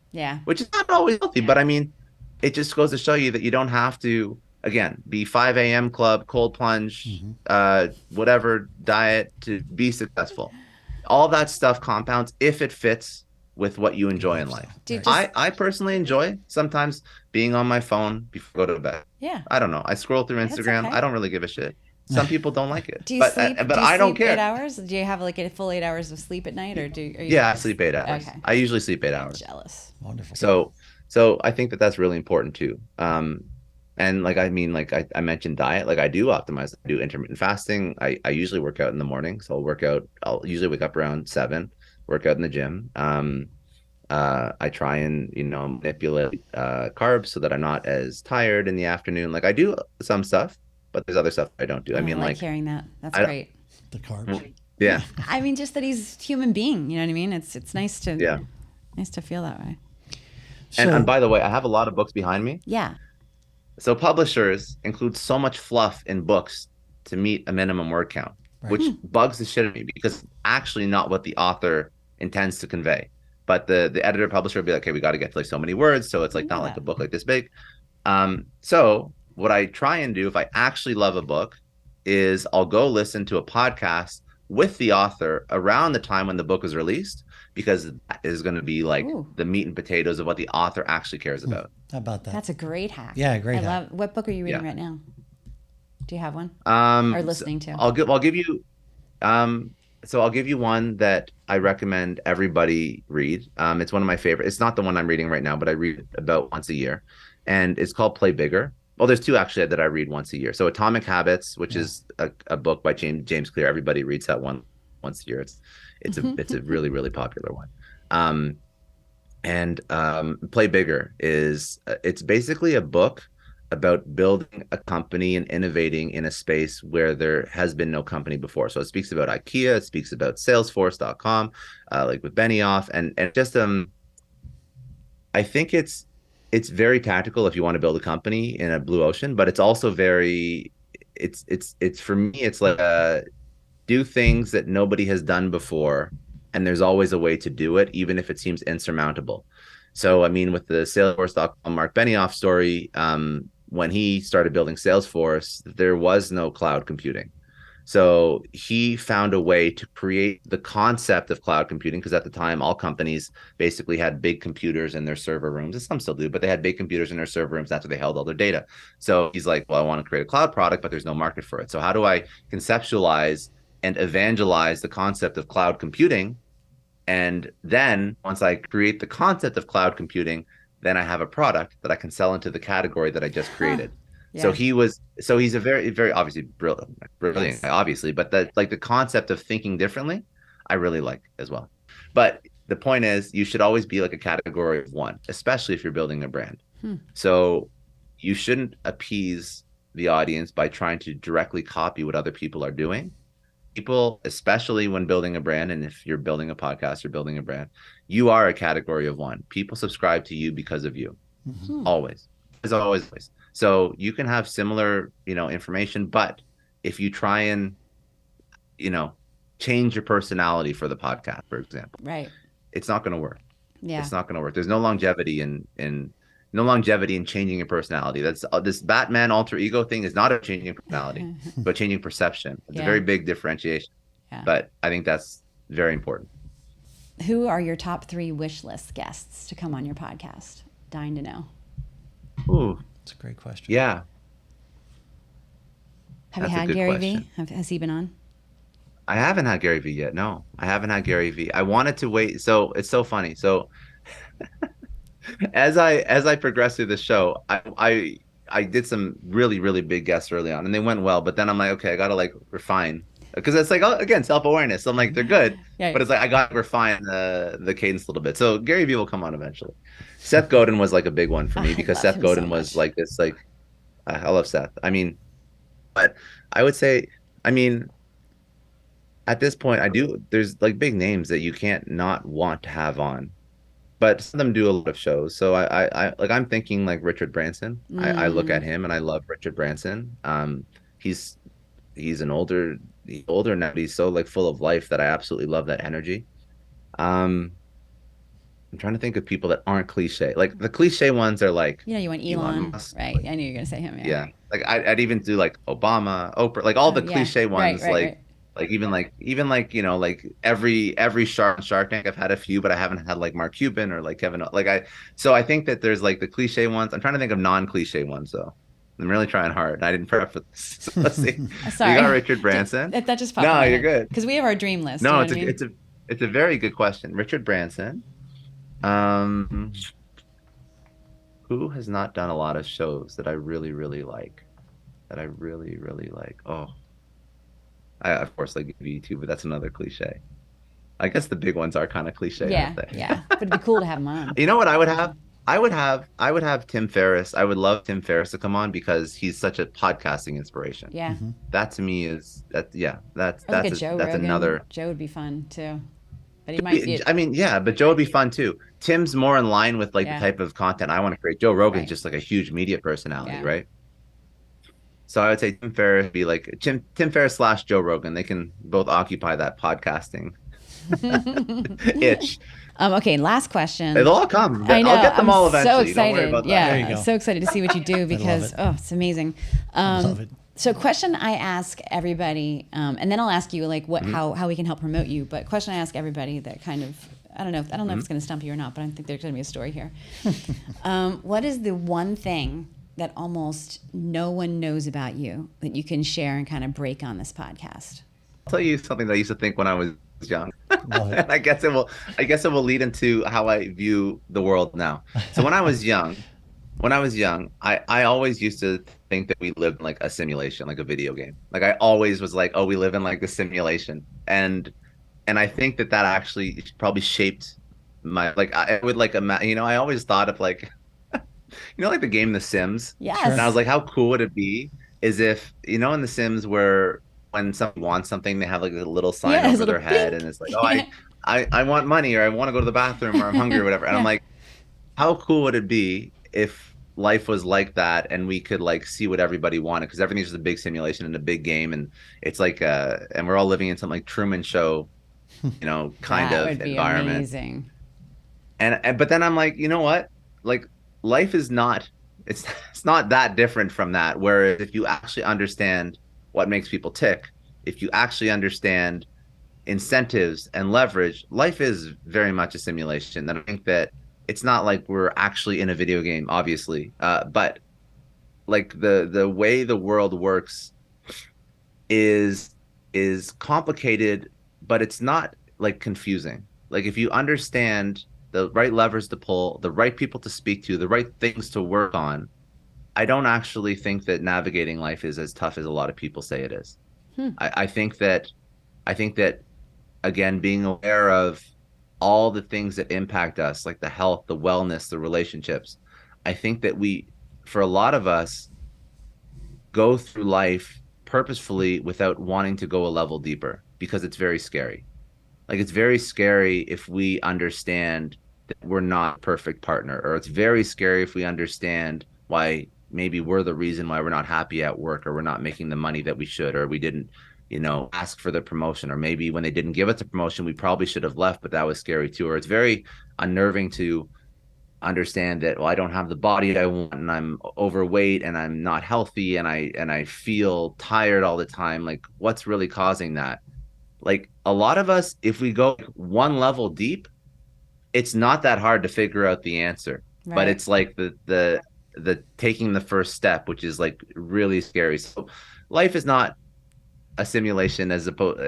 Speaker 3: which is not always healthy. But I mean, it just goes to show you that you don't have to again be 5 a.m. club, cold plunge, whatever diet to be successful. All that stuff compounds if it fits with what you enjoy in life. I personally enjoy sometimes being on my phone before I go to bed. I don't know. I scroll through Instagram. I don't really give a shit. Some people don't like it.
Speaker 1: Do you sleep?
Speaker 3: But I don't care.
Speaker 1: 8 hours? Do you have like a full 8 hours of sleep at night, or are you?
Speaker 3: Yeah, I sleep 8 hours.
Speaker 1: Okay.
Speaker 3: I usually sleep 8 hours.
Speaker 1: Jealous.
Speaker 2: Wonderful.
Speaker 3: So I think that that's really important too. And like, I mean, like I mentioned diet, like I do optimize, I do intermittent fasting. I usually work out in the morning. So I'll usually wake up around 7, work out in the gym. I try and, manipulate carbs so that I'm not as tired in the afternoon. Like I do some stuff, but there's other stuff I don't do.
Speaker 1: Oh,
Speaker 3: I mean,
Speaker 1: like hearing that. That's
Speaker 3: I-
Speaker 1: great.
Speaker 2: The carbs.
Speaker 3: yeah,
Speaker 1: I mean, just that he's a human being. You know what I mean? It's nice to
Speaker 3: yeah.
Speaker 1: feel that way.
Speaker 3: And by the way, I have a lot of books behind me.
Speaker 1: Yeah.
Speaker 3: So publishers include so much fluff in books to meet a minimum word count, which bugs the shit out of me because it's actually not what the author intends to convey. But the editor publisher will be like, okay, we got to get to like so many words. So it's like not like a book like this big. So what I try and do if I actually love a book is I'll go listen to a podcast with the author around the time when the book was released, because that is going to be like the meat and potatoes of what the author actually cares about.
Speaker 2: How about that?
Speaker 1: That's a great hack.
Speaker 2: Yeah, great hack.
Speaker 1: love. What book are you reading right now? Do you have one? Or listening to?
Speaker 3: I'll give you so I'll give you one that I recommend everybody read. It's one of my favorite. It's not the one I'm reading right now, but I read it about once a year, and it's called Play Bigger. Well, there's two actually that I read once a year. So Atomic Habits, which is a book by James Clear. Everybody reads that one once a year. It's a really, really popular one. And Play Bigger is it's basically a book about building a company and innovating in a space where there has been no company before. So it speaks about IKEA, it speaks about Salesforce.com, like with Benioff, and just I think it's very tactical if you want to build a company in a blue ocean, but it's also very it's for me it's like do things that nobody has done before, and there's always a way to do it, even if it seems insurmountable. So I mean, with the Salesforce.com Mark Benioff story, when he started building Salesforce, there was no cloud computing. So he found a way to create the concept of cloud computing, because at the time, all companies basically had big computers in their server rooms, and some still do, but they had big computers in their server rooms. That's where they held all their data. So he's like, well, I want to create a cloud product, but there's no market for it. So how do I conceptualize and evangelize the concept of cloud computing? And then once I create the concept of cloud computing, then I have a product that I can sell into the category that I just created. Yeah. So he's a very, very obviously brilliant, yes. Obviously, but the concept of thinking differently, I really like as well. But the point is, you should always be like a category of one, especially if you're building a brand. So you shouldn't appease the audience by trying to directly copy what other people are doing. People, especially when building a brand, and if you're building a podcast or building a brand, you are a category of one. People subscribe to you because of you. Always. As always. So you can have similar, information, but if you try and, change your personality for the podcast, for example,
Speaker 1: right,
Speaker 3: it's not going to work.
Speaker 1: Yeah,
Speaker 3: it's not going to work. There's no longevity in changing your personality. That's this Batman alter ego thing is not a changing personality, but changing perception. It's a very big differentiation. Yeah. But I think that's very important.
Speaker 1: Who are your top 3 wish list guests to come on your podcast? Dying to know.
Speaker 3: Ooh,
Speaker 2: that's a great question.
Speaker 3: Yeah.
Speaker 1: Have you had Gary Vee? Has he been on?
Speaker 3: I haven't had Gary Vee yet. No, I haven't had Gary Vee. I wanted to wait. So it's so funny. So as I progressed through the show, I did some really, really big guests early on, and they went well. But then I'm like, okay, I gotta like refine, because it's like, again, self-awareness. So I'm like, they're good, but it's like I gotta refine the cadence a little bit. So Gary Vee will come on eventually. Seth Godin was like a big one for me, because Seth Godin was like this, like I love Seth. I mean, but I would say, at this point, there's like big names that you can't not want to have on, but some of them do a lot of shows. So I'm thinking like Richard Branson. I look at him and I love Richard Branson. He's older now, but he's so like full of life that I absolutely love that energy. I'm trying to think of people that aren't cliche. Like the cliche ones are like,
Speaker 1: you want Elon Musk, right? Like, I knew you were gonna say him.
Speaker 3: Yeah. Like I'd even do like Obama, Oprah, like all the cliche ones, right. Like even like every Shark Tank, I've had a few, but I haven't had like Mark Cuban or like Kevin. So I think that there's like the cliche ones. I'm trying to think of non-cliche ones though. I'm really trying hard. I didn't prep for this. So let's see.
Speaker 1: Sorry.
Speaker 3: You got Richard Branson.
Speaker 1: That just popped.
Speaker 3: No, you're good.
Speaker 1: Because we have our dream list.
Speaker 3: No, it's a very good question. Richard Branson. who has not done a lot of shows that I really, really like? Oh, I of course like YouTube, but that's another cliche. I guess the big ones are kind of cliche,
Speaker 1: Yeah,
Speaker 3: aren't they?
Speaker 1: yeah. But it'd be cool to have them on.
Speaker 3: You know what I would have? I would have Tim Ferriss. I would love Tim Ferriss to come on because he's such a podcasting inspiration.
Speaker 1: Yeah.
Speaker 3: That to me is that yeah, that's
Speaker 1: Or like
Speaker 3: that's
Speaker 1: a Joe
Speaker 3: that's
Speaker 1: Rogan.
Speaker 3: another.
Speaker 1: Joe would be fun too. But he might be.
Speaker 3: I mean, yeah, but Joe would be fun too. Tim's more in line with like
Speaker 1: Yeah.
Speaker 3: the type of content I want to create. Joe Rogan's
Speaker 1: Right.
Speaker 3: just like a huge media personality,
Speaker 1: Yeah.
Speaker 3: right? So I would say Tim Ferriss would be like Tim Ferriss / Joe Rogan. They can both occupy that podcasting itch.
Speaker 1: Okay, last question.
Speaker 3: They'll all come.
Speaker 1: I know.
Speaker 3: I'll get them all
Speaker 1: I'm
Speaker 3: eventually.
Speaker 1: So
Speaker 3: Don't
Speaker 1: excited.
Speaker 3: worry about that.
Speaker 1: Yeah,
Speaker 2: There you go.
Speaker 1: so excited to see what you do because it's amazing.
Speaker 2: Love it.
Speaker 1: So, question I ask everybody, and then I'll ask you like how we can help promote you. But question I ask everybody that kind of I don't know if it's going to stump you or not, but I think there's going to be a story here. What is the one thing that almost no one knows about you that you can share and kind of break on this podcast?
Speaker 3: I'll tell you something that I used to think when I was young.
Speaker 2: Love it.
Speaker 3: And I guess it will lead into how I view the world now. So when I was young, I always used to think that we lived in like a simulation, like a video game. Like I always was like, oh, we live in like a simulation. And I think that actually probably shaped my, like, I would like, I always thought of like, like the game The Sims.
Speaker 1: Yes.
Speaker 2: Sure.
Speaker 3: And I was like, how cool would it be is if, in The Sims where when someone wants something, they have like a little sign
Speaker 1: Yeah,
Speaker 3: over
Speaker 1: little
Speaker 3: their head
Speaker 1: blink.
Speaker 3: and it's like, oh, I want money or I want to go to the bathroom or I'm hungry or whatever. And I'm like, how cool would it be if life was like that and we could like see what everybody wanted? Because everything's just a big simulation and a big game. And it's like, and we're all living in some like Truman Show, kind
Speaker 1: That
Speaker 3: of
Speaker 1: would be
Speaker 3: environment.
Speaker 1: amazing.
Speaker 3: But then I'm like, you know what? Like life is not, it's not that different from that. Where if you actually understand what makes people tick, if you actually understand incentives and leverage, life is very much a simulation. And I think that it's not like we're actually in a video game, obviously, but like the way the world works is complicated, but it's not like confusing. Like if you understand the right levers to pull, the right people to speak to, the right things to work on, I don't actually think that navigating life is as tough as a lot of people say it is. I think that again, being aware of all the things that impact us, like the health, the wellness, the relationships, I think that for a lot of us, go through life purposefully without wanting to go a level deeper because it's very scary. Like it's very scary if we understand that we're not a perfect partner, or it's very scary if we understand why maybe we're the reason why we're not happy at work, or we're not making the money that we should, or we didn't, ask for the promotion, or maybe when they didn't give us a promotion, we probably should have left, but that was scary too. Or it's very unnerving to understand that, well, I don't have the body I want and I'm overweight and I'm not healthy and I feel tired all the time. Like what's really causing that? Like a lot of us, if we go one level deep, it's not that hard to figure out the answer.
Speaker 1: Right.
Speaker 3: But it's like the taking the first step, which is like really scary. So life is not a simulation as opposed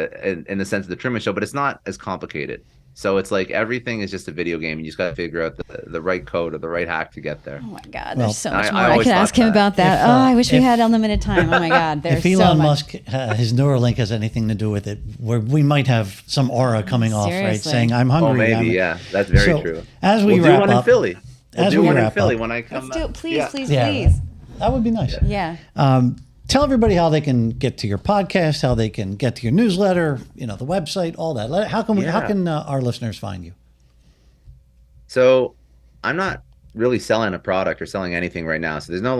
Speaker 3: in the sense of the Truman Show, but it's not as complicated. So it's like everything is just a video game. You just got to figure out the right code or the right hack to get there.
Speaker 1: Oh my God,
Speaker 2: Well,
Speaker 1: there's so much
Speaker 3: I
Speaker 1: more I
Speaker 3: always
Speaker 1: could ask
Speaker 3: thought
Speaker 1: him
Speaker 3: that.
Speaker 1: about that.
Speaker 2: If,
Speaker 1: I wish we
Speaker 2: if-
Speaker 1: had unlimited time. Oh my God, there's
Speaker 2: If
Speaker 1: so
Speaker 2: Elon
Speaker 1: much.
Speaker 2: Musk, his Neuralink has anything to do with it, we might have some aura coming off, right?
Speaker 1: Seriously.
Speaker 2: Saying, I'm hungry.
Speaker 3: Oh, maybe,
Speaker 2: I'm-"
Speaker 3: yeah, that's very
Speaker 2: So,
Speaker 3: true.
Speaker 2: as we
Speaker 3: we'll
Speaker 2: wrap
Speaker 3: do one
Speaker 2: up-
Speaker 3: in Philly. We'll
Speaker 2: as
Speaker 3: do
Speaker 2: we
Speaker 3: one in
Speaker 2: wrap
Speaker 3: Philly
Speaker 2: up-
Speaker 3: when I come.
Speaker 1: Let's do it, please,
Speaker 3: Yeah.
Speaker 1: please,
Speaker 2: Yeah.
Speaker 1: please.
Speaker 2: That would be nice.
Speaker 1: Yeah.
Speaker 2: Tell everybody how they can get to your podcast, how they can get to your newsletter, the website, all that. How can our listeners find you?
Speaker 3: So I'm not really selling a product or selling anything right now. So there's no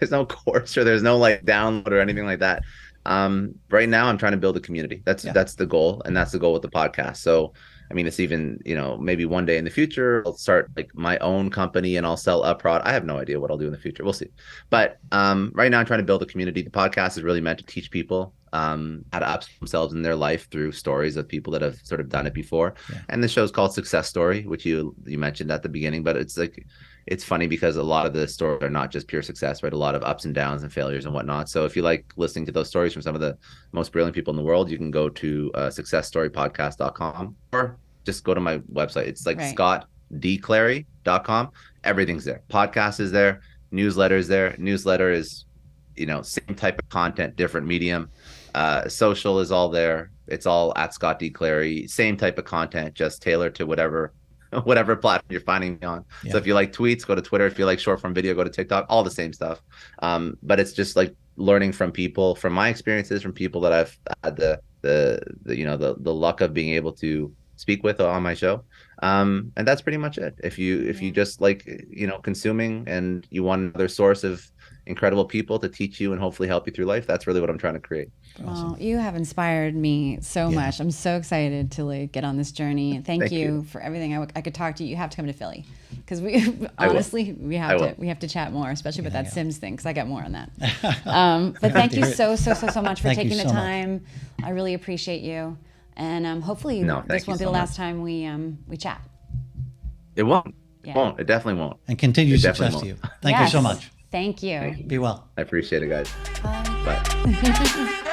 Speaker 3: there's no course or there's no download or anything like that. Right now I'm trying to build a community. That's the goal. And that's the goal with the podcast. So, I mean, it's even, maybe one day in the future, I'll start like my own company and I'll sell a product. I have no idea what I'll do in the future. We'll see. But right now I'm trying to build a community. The podcast is really meant to teach people how to upskill themselves in their life through stories of people that have sort of done it before. Yeah. And the show's called Success Story, which you mentioned at the beginning, but it's funny because a lot of the stories are not just pure success, right? A lot of ups and downs and failures and whatnot. So if you like listening to those stories from some of the most brilliant people in the world, you can go to successstorypodcast.com or just go to my website. It's like right. scottdclary.com. everything's there. Podcast is there, newsletter is there. Newsletter is, same type of content, different medium. Social is all there. It's all at Scott D. Clary, same type of content, just tailored to whatever platform you're finding me on. Yeah. So if you like tweets, go to Twitter. If you like short form video, go to TikTok, all the same stuff. But it's just like learning from people, from my experiences, from people that I've had the luck of being able to speak with on my show. And that's pretty much it. If you just like, consuming, and you want another source of incredible people to teach you and hopefully help you through life, that's really what I'm trying to create.
Speaker 1: Awesome. Well, you have inspired me so much. I'm so excited to like get on this journey. Thank you for everything. I could talk to you. You have to come to Philly, because we we have to chat more, especially with that Sims thing, because I got more on that. But thank you so much for taking the time. I really appreciate you, and hopefully this won't be the last time we chat.
Speaker 3: It won't. Yeah. It won't. It definitely won't.
Speaker 2: And continued success to you. Thank you so much.
Speaker 1: Thank you.
Speaker 2: Be well.
Speaker 3: I appreciate it, guys.
Speaker 1: Bye.
Speaker 3: Bye.